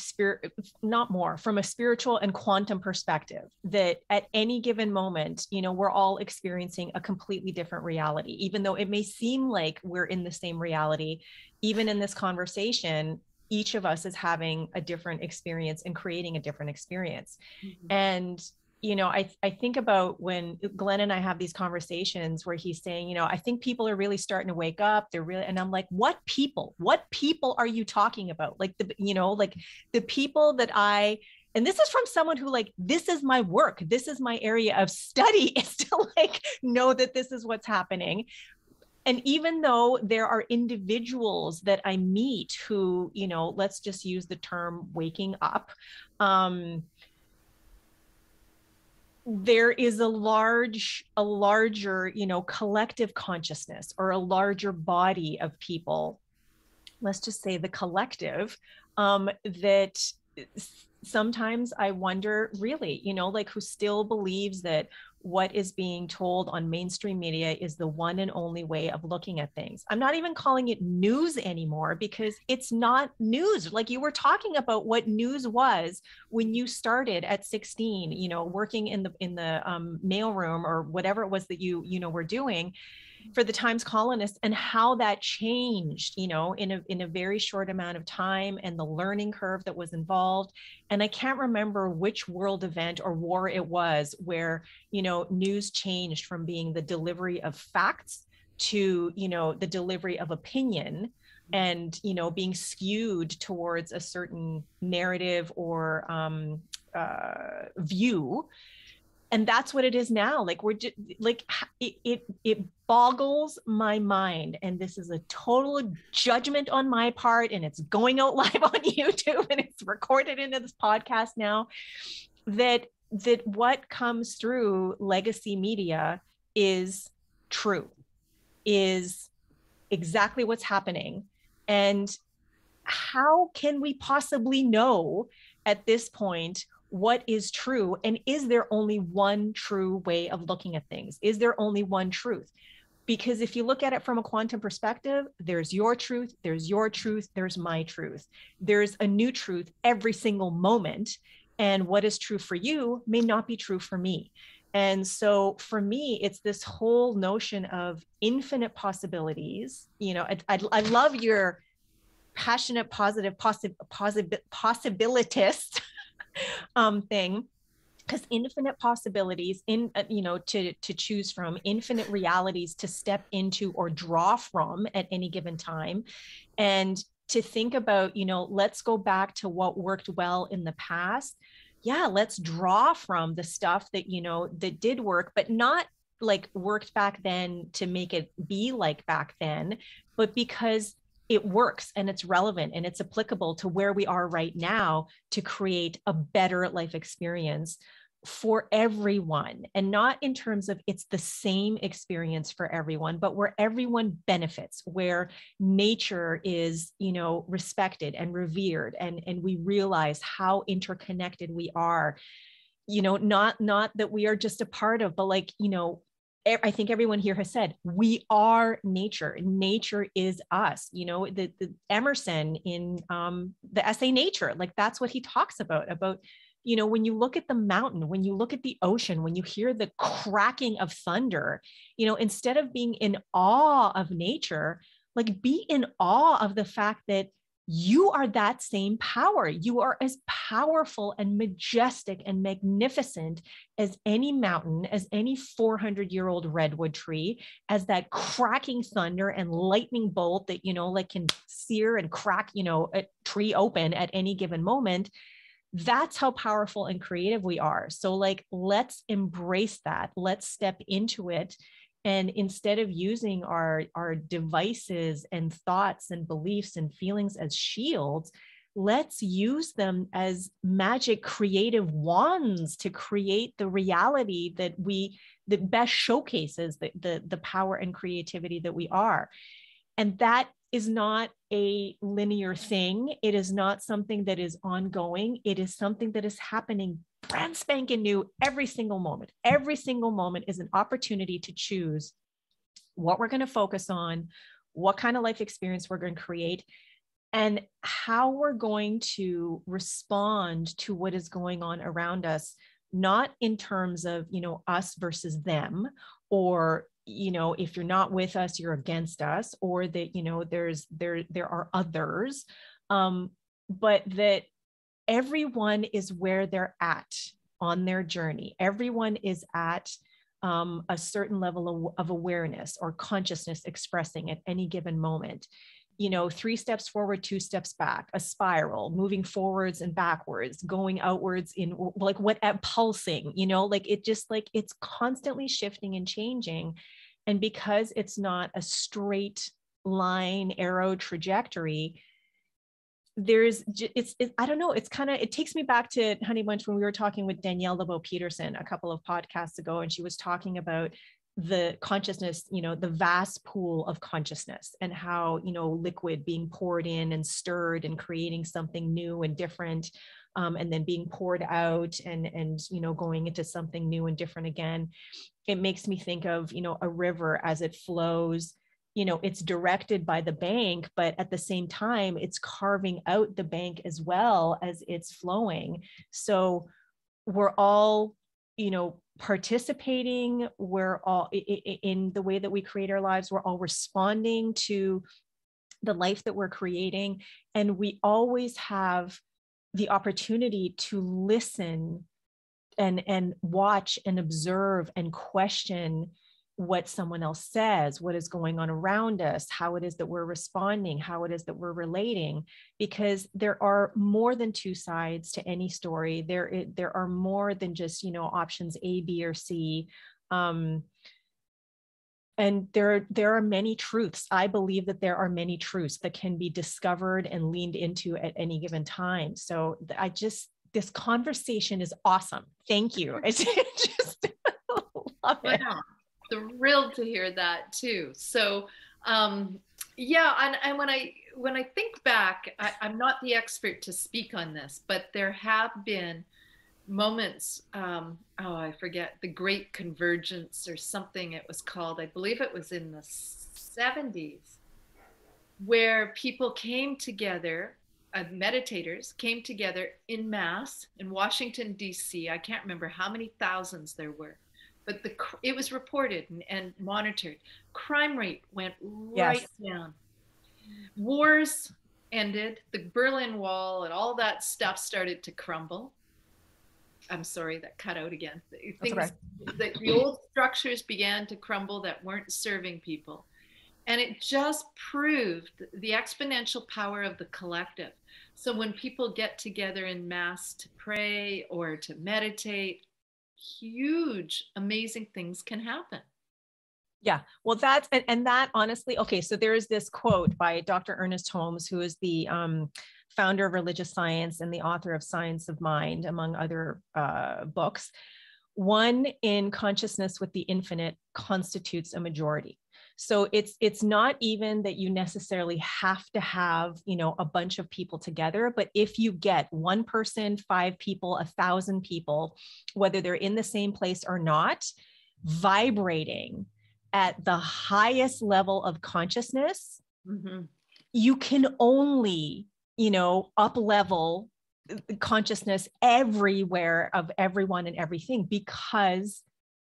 from a spiritual and quantum perspective, that at any given moment, we're all experiencing a completely different reality, even though it may seem like we're in the same reality. Even in this conversation, each of us is having a different experience and creating a different experience. Mm-hmm. And I think about when Glenn and I have these conversations where he's saying, I think people are really starting to wake up. They're really, and I'm like, what people are you talking about? Like the people that and this is from someone who this is my work. This is my area of study, is to know that this is what's happening. And even though there are individuals that I meet who, let's just use the term waking up, there is a larger, collective consciousness, or a larger body of people, let's just say the collective, that sometimes I wonder really, who still believes that what is being told on mainstream media is the one and only way of looking at things. I'm not even calling it news anymore, because it's not news. Like you were talking about what news was when you started at 16, working in the mailroom or whatever it was that you were doing for the Times colonists, and how that changed, in a very short amount of time, and the learning curve that was involved. And I can't remember which world event or war it was where, news changed from being the delivery of facts to, the delivery of opinion, and, being skewed towards a certain narrative or view. And that's what it is now. Like we're just it boggles my mind. And this is a total judgment on my part, and it's going out live on YouTube, and it's recorded into this podcast now, that what comes through legacy media is true, is exactly what's happening. And how can we possibly know at this point what is true? And is there only one true way of looking at things? Is there only one truth? Because if you look at it from a quantum perspective, there's your truth, there's your truth, there's my truth. There's a new truth every single moment. And what is true for you may not be true for me. And so for me, it's this whole notion of infinite possibilities. I love your passionate, positive, possibilitist thing, because infinite possibilities to choose from, infinite realities to step into or draw from at any given time. And to think about, let's go back to what worked well in the past. Yeah, let's draw from the stuff that, that did work, but not like worked back then to make it be like back then, but because it works and it's relevant and it's applicable to where we are right now to create a better life experience for everyone. And not in terms of it's the same experience for everyone, but where everyone benefits, where nature is, respected and revered, and we realize how interconnected we are, not that we are just a part of, but I think everyone here has said, we are nature. Nature is us. The Emerson in the essay Nature, that's what he talks about, when you look at the mountain, when you look at the ocean, when you hear the cracking of thunder, instead of being in awe of nature, be in awe of the fact that you are that same power. You are as powerful and majestic and magnificent as any mountain, as any 400-year-old redwood tree, as that cracking thunder and lightning bolt that, like can sear and crack, a tree open at any given moment. That's how powerful and creative we are. So like, let's embrace that. Let's step into it. And instead of using our devices and thoughts and beliefs and feelings as shields, let's use them as magic creative wands to create the reality that best showcases the power and creativity that we are. And that is not a linear thing. It is not something that is ongoing. It is something that is happening brand spanking new every single moment. Every single moment is an opportunity to choose what we're going to focus on, what kind of life experience we're going to create, and how we're going to respond to what is going on around us, not in terms of, us versus them, or if you're not with us, you're against us, or that, there are others, but that everyone is where they're at on their journey. Everyone is at a certain level of awareness or consciousness expressing at any given moment. 3 steps forward, 2 steps back, a spiral, moving forwards and backwards, going outwards in like pulsing, it's constantly shifting and changing. And because it's not a straight line arrow trajectory, I don't know, it takes me back to Honey Bunch when we were talking with Danielle LeBeau-Peterson a couple of podcasts ago, and she was talking about the consciousness, the vast pool of consciousness, and how, liquid being poured in and stirred and creating something new and different, and then being poured out and going into something new and different again. It makes me think of, a river as it flows. It's directed by the bank, but at the same time, it's carving out the bank as well as it's flowing. So we're all, participating. We're all in the way that we create our lives. We're all responding to the life that we're creating. And we always have the opportunity to listen and watch and observe and question what someone else says, what is going on around us, how it is that we're responding, how it is that we're relating, because there are more than 2 sides to any story. There are more than just, options A, B, or C. And there are many truths. I believe that there are many truths that can be discovered and leaned into at any given time. So this conversation is awesome. Thank you. I just love it. Wow. Thrilled to hear that too. So yeah, and when I think back, I'm not the expert to speak on this, but there have been moments, I forget, the Great Convergence or something it was called. I believe it was in the 70s, where people came together, meditators came together in mass in Washington, D.C. I can't remember how many thousands there were. But it was reported and monitored. Crime rate went right down. Wars ended. The Berlin Wall and all that stuff started to crumble. I'm sorry, that cut out again. The old structures began to crumble that weren't serving people. And it just proved the exponential power of the collective. So when people get together in mass to pray or to meditate, huge, amazing things can happen. Yeah, well, that honestly, okay, so there is this quote by Dr. Ernest Holmes, who is the founder of religious science and the author of Science of Mind, among other books. One in consciousness with the infinite constitutes a majority. So it's not even that you necessarily have to have, a bunch of people together, but if you get 1 person, 5 people, 1,000 people, whether they're in the same place or not, vibrating at the highest level of consciousness, you can only, up level consciousness everywhere of everyone and everything, because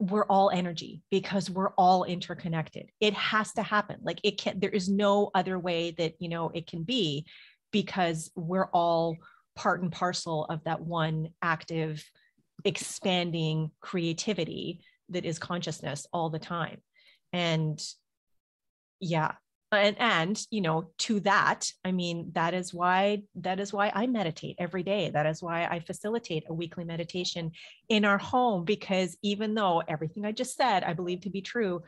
we're all energy, because we're all interconnected. It has to happen. Like there is no other way that, it can be. because we're all part and parcel of that one active, expanding creativity that is consciousness all the time. And yeah. And you know, to that, I mean, that is why I meditate every day. That is why I facilitate a weekly meditation in our home, because even though everything I just said I believe to be true,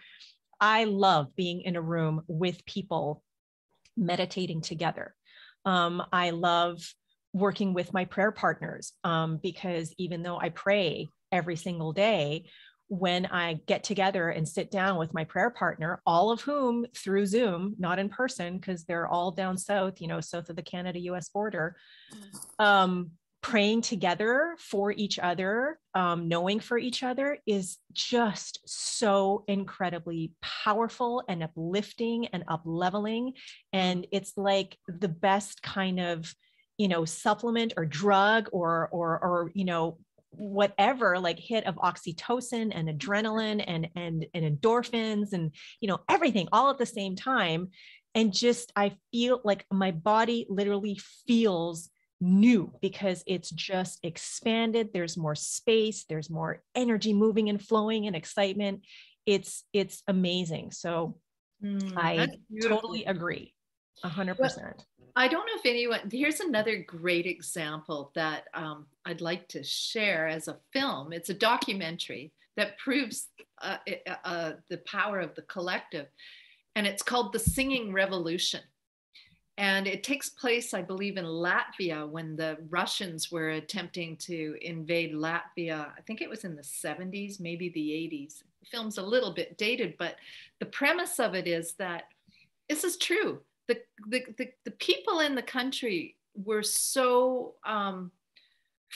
I love being in a room with people meditating together. I love working with my prayer partners, because even though I pray every single day, when I get together and sit down with my prayer partner, all of whom through Zoom, not in person, because they're all down south, you know, south of the Canada-US border, praying together for each other, knowing for each other is just so incredibly powerful and uplifting and up-leveling. And it's like the best kind of, you know, supplement or drug or you know, whatever, like hit of oxytocin and adrenaline and endorphins and, you know, everything all at the same time. And just, I feel like my body literally feels new because it's just expanded. There's more space, there's more energy moving and flowing and excitement. It's amazing. So I totally agree. 100%. I don't know if anyone, here's another great example that I'd like to share as a film. It's a documentary that proves the power of the collective. And it's called The Singing Revolution. And it takes place, I believe, in Latvia when the Russians were attempting to invade Latvia. I think it was in the 70s, maybe the 80s. The film's a little bit dated, but the premise of it is that this is true. The people in the country were so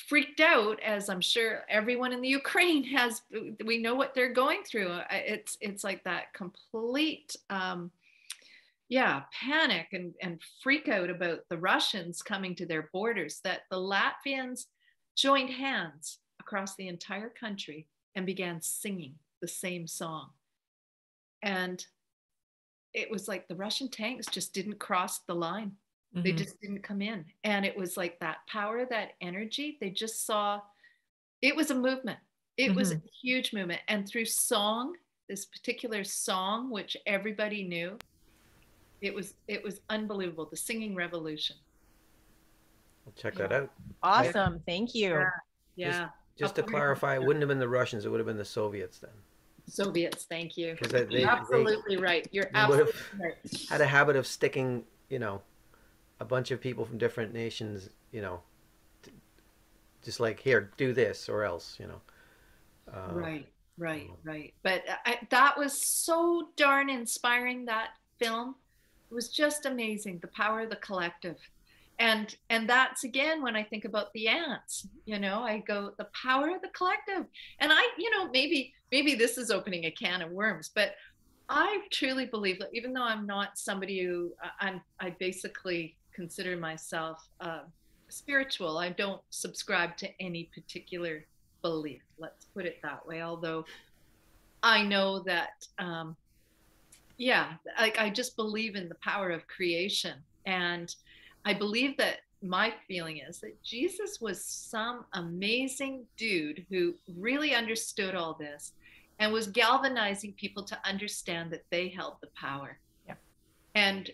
freaked out, as I'm sure everyone in the Ukraine has. We know what they're going through. It's like that complete panic and freak out about the Russians coming to their borders, that the Latvians joined hands across the entire country and began singing the same song. And it was like the Russian tanks just didn't cross the line. Mm-hmm. They just didn't come in. And it was like that power, that energy, they just saw, it was a movement. It was a huge movement. And through song, this particular song, which everybody knew, it was unbelievable. The Singing Revolution. I'll check that out. Awesome. Thank you. Yeah. Just to clarify, it wouldn't have been the Russians, it would have been the Soviets then. Soviets, thank you. You're absolutely right. You're absolutely right. Had a habit of sticking, you know, a bunch of people from different nations, you know, just like, here, do this or else, you know. Right. But that was so darn inspiring, that film. It was just amazing, the power of the collective. And that's, again, when I think about the ants, you know, I go, the power of the collective. And I, you know, maybe this is opening a can of worms, but I truly believe that even though I'm not somebody who, I basically consider myself spiritual, I don't subscribe to any particular belief, let's put it that way. Although I know that, I just believe in the power of creation. And I believe that my feeling is that Jesus was some amazing dude who really understood all this and was galvanizing people to understand that they held the power. Yeah. And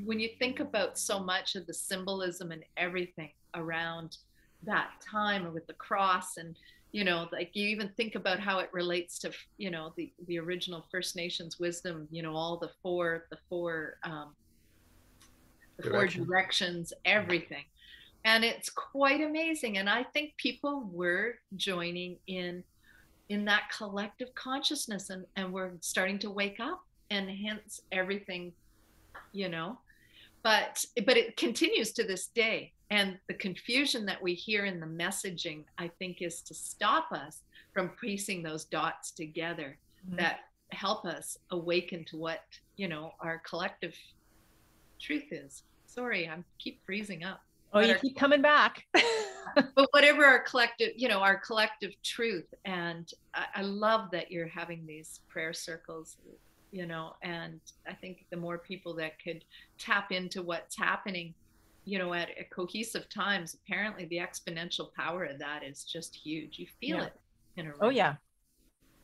when you think about so much of the symbolism and everything around that time with the cross, and you know, like you even think about how it relates to, you know, the original First Nations wisdom, you know, all the four directions, everything. And it's quite amazing. And I think people were joining in that collective consciousness, and we're starting to wake up, and hence everything, you know, but it continues to this day. And the confusion that we hear in the messaging, I think, is to stop us from piecing those dots together that help us awaken to what, you know, our collective truth is. Sorry, I keep freezing up. Oh, you keep coming back. But whatever our collective, you know, our collective truth. And I love that you're having these prayer circles. you know, and I think the more people that could tap into what's happening, you know, at cohesive times, apparently the exponential power of that is just huge. You feel Yeah. it in a room. Oh yeah.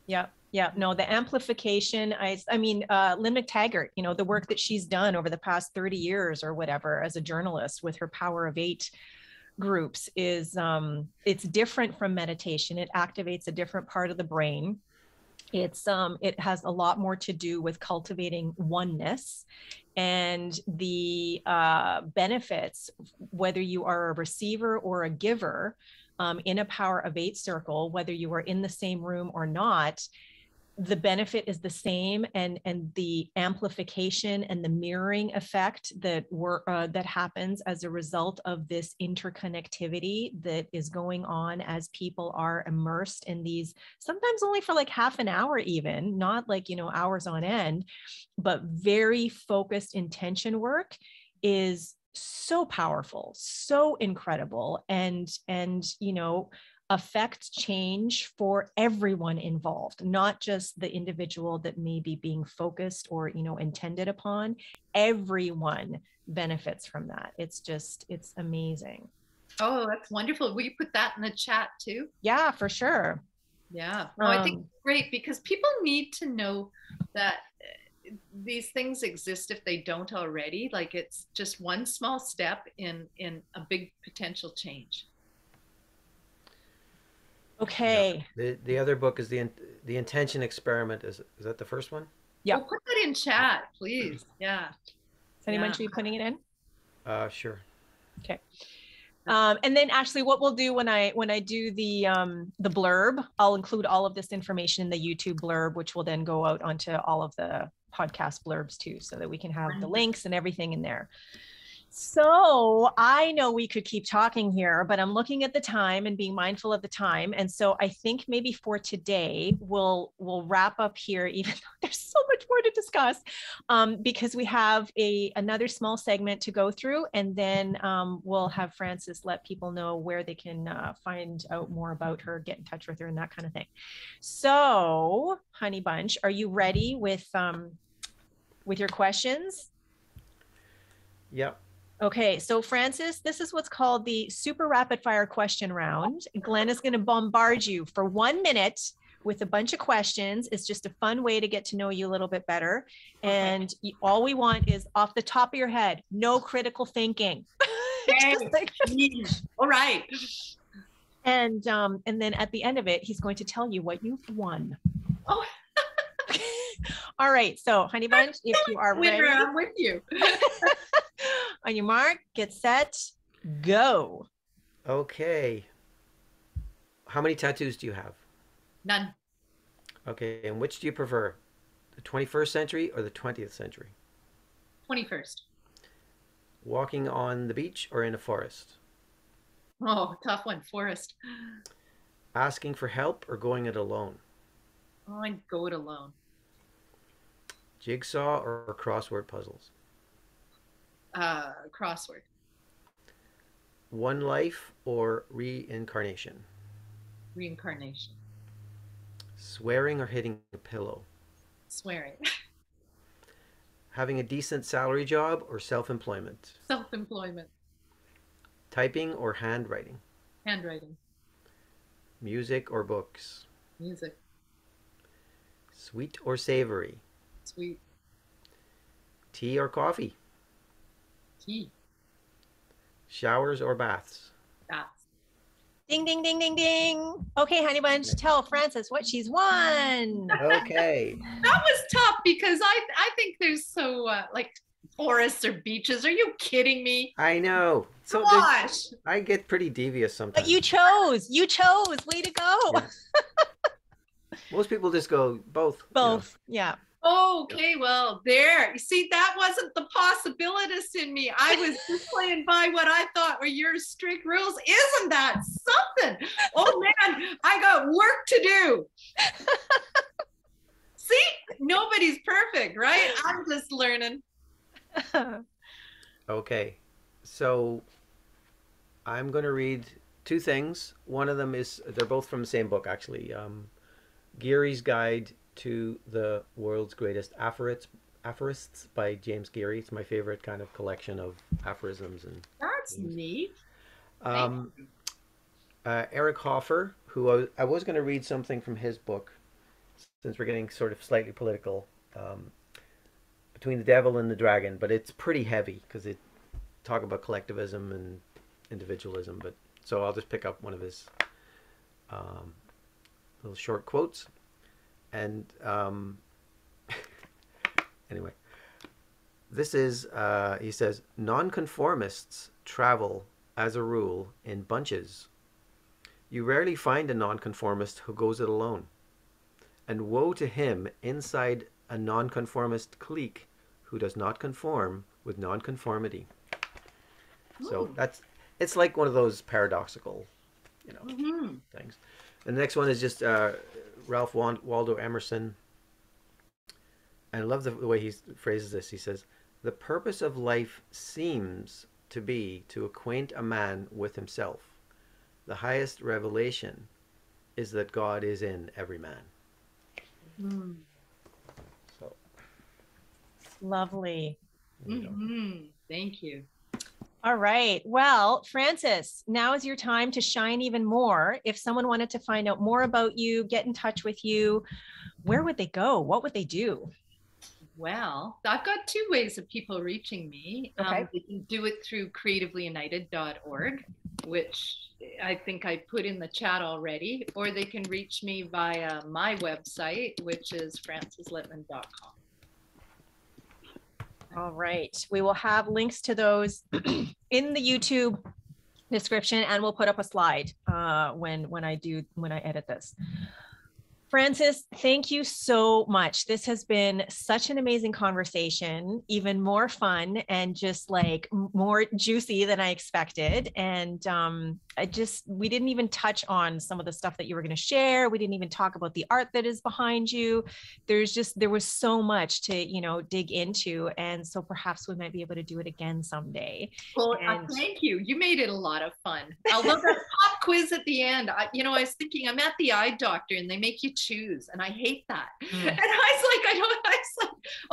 Yeah. Yeah. No, the amplification, I mean, Lynn McTaggart, you know, the work that she's done over the past 30 years or whatever as a journalist with her Power of Eight groups is, it's different from meditation. It activates a different part of the brain. It has a lot more to do with cultivating oneness and the benefits, whether you are a receiver or a giver, in a Power of Eight circle, whether you are in the same room or not, the benefit is the same, and the amplification and the mirroring effect that happens as a result of this interconnectivity that is going on as people are immersed in these, sometimes only for like half an hour, even not like, you know, hours on end, but very focused intention work is so powerful, so incredible, and you know, affect change for everyone involved, not just the individual that may be being focused or, you know, intended upon. Everyone benefits from that. It's just, it's amazing. Oh, that's wonderful. Will you put that in the chat too? Yeah, for sure. Yeah. No, I think it's great because people need to know that these things exist if they don't already. Like, it's just one small step in a big potential change. Okay. Yeah. The other book is the Intention Experiment. Is that the first one? Yeah. Well, put that in chat, please. Yeah. Is anyone should be putting it in? Sure. Okay. And then actually what we'll do when I do the blurb, I'll include all of this information in the YouTube blurb, which will then go out onto all of the podcast blurbs too, so that we can have the links and everything in there. So I know we could keep talking here, but I'm looking at the time and being mindful of the time. And so I think maybe for today, we'll wrap up here, even though there's so much more to discuss, because we have another small segment to go through, and then we'll have Frances let people know where they can find out more about her, get in touch with her, and that kind of thing. So, Honey Bunch, are you ready with your questions? Yep. Okay, so Frances, this is what's called the super rapid fire question round. Glenn is going to bombard you for 1 minute with a bunch of questions. It's just a fun way to get to know you a little bit better. And all we want is off the top of your head, no critical thinking. All right. And then at the end of it, he's going to tell you what you've won. Oh. All right, so Honey Bunch, if you are ready, I'm with you. On your mark, get set, go. Okay. How many tattoos do you have? None. Okay, and which do you prefer? The 21st century or the 20th century? 21st. Walking on the beach or in a forest? Oh, tough one. Forest. Asking for help or going it alone? Oh, I'd go it alone. Jigsaw or crossword puzzles? Crossword. One life or reincarnation? Reincarnation. Swearing or hitting a pillow? Swearing. Having a decent salary job or self-employment? Self-employment. Typing or handwriting? Handwriting. Music or books? Music. Sweet or savory? Sweet. Tea or coffee? Tea. Showers or baths? Baths. Ding, ding, ding, ding, ding. Okay, Honey Bunch, tell Frances what she's won. Okay. That was tough because I think there's so like forests or beaches. Are you kidding me? I know. So Gosh. I get pretty devious sometimes. But you chose. Way to go. Yeah. Most people just go both. Both. Yeah. Okay, well, there. You see, that wasn't the possibilitist in me. I was just playing by what I thought were your strict rules. Isn't that something? Oh, man, I got work to do. See, nobody's perfect, right? I'm just learning. Okay, so I'm going to read two things. One of them is, they're both from the same book, actually. Geary's Guide to the World's Greatest Aphorists by James Geary. It's my favorite kind of collection of aphorisms and That's things. neat. Eric Hoffer, who I was going to read something from his book, since we're getting sort of slightly political, Between the Devil and the Dragon, but it's pretty heavy because it talk about collectivism and individualism. But so I'll just pick up one of his little short quotes, and anyway, this is he says, "Nonconformists travel as a rule in bunches. You rarely find a nonconformist who goes it alone. And woe to him inside a nonconformist clique who does not conform with nonconformity." So it's like one of those paradoxical, things. And the next one is just Ralph Waldo Emerson. And I love the way he phrases this. He says, "The purpose of life seems to be to acquaint a man with himself. The highest revelation is that God is in every man." So Lovely. Thank you. All right. Well, Francis, now is your time to shine even more. If someone wanted to find out more about you, get in touch with you, where would they go? What would they do? Well, I've got two ways of people reaching me. Okay. They can do it through creativelyunited.org, which I think I put in the chat already, or they can reach me via my website, which is francislitman.com. All right. We will have links to those in the YouTube description, and we'll put up a slide when I edit this. Francis, thank you so much. This has been such an amazing conversation, even more fun and just like more juicy than I expected. And we didn't even touch on some of the stuff that you were going to share. We didn't even talk about the art that is behind you. There was so much to, dig into. And so perhaps we might be able to do it again someday. Well, thank you. You made it a lot of fun. I love that pop quiz at the end. I was thinking, I'm at the eye doctor and they make you choose, and I hate that. And I was like,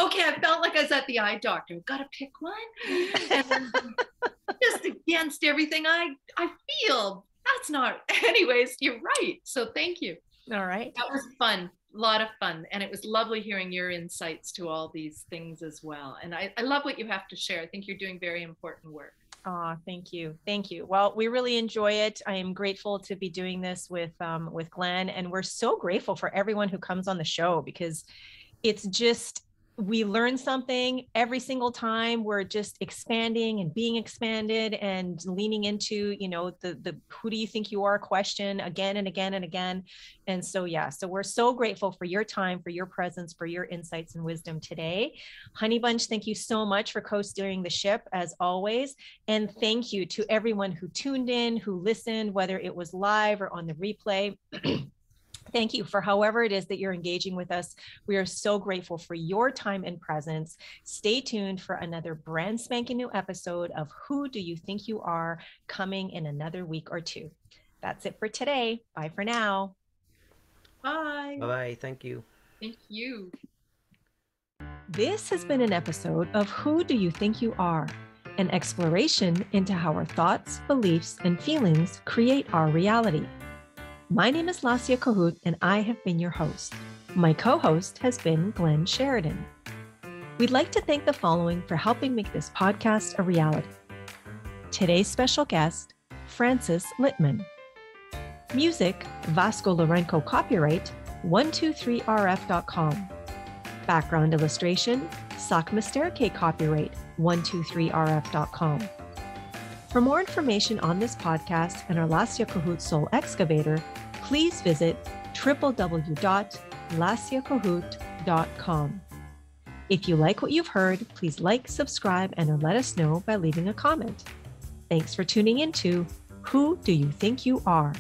okay, I felt like I was at the eye doctor. Got to pick one, and then just against everything I feel. That's not. Anyways, you're right. So thank you. All right. That was fun. A lot of fun, and it was lovely hearing your insights to all these things as well. And I love what you have to share. I think you're doing very important work. Oh, thank you. Thank you. Well, we really enjoy it. I am grateful to be doing this with Glenn, and we're so grateful for everyone who comes on the show, because it's just, we learn something every single time. We're just expanding and being expanded and leaning into, the who do you think you are question again and again and again. And so, so we're so grateful for your time, for your presence, for your insights and wisdom today. Honey Bunch, thank you so much for co-steering the ship as always. And thank you to everyone who tuned in, who listened, whether it was live or on the replay. Thank you for however it is that you're engaging with us. We are so grateful for your time and presence. Stay tuned for another brand spanking new episode of Who Do You Think You Are, coming in another week or two. That's it for today. Bye for now. Bye. Bye-bye. Thank you. Thank you. This has been an episode of Who Do You Think You Are? An exploration into how our thoughts, beliefs, and feelings create our reality. My name is Lassia Cahoot, and I have been your host. My co-host has been Glenn Sheridan. We'd like to thank the following for helping make this podcast a reality. Today's special guest, Francis Litman. Music, Vasco Lorenco copyright, 123rf.com. Background illustration, Sakma Sterke copyright, 123rf.com. For more information on this podcast and our Lassia Cahoot Soul Excavator, please visit www.lassiacahoot.com. If you like what you've heard, please like, subscribe, and let us know by leaving a comment. Thanks for tuning in to Who Do You Think You Are?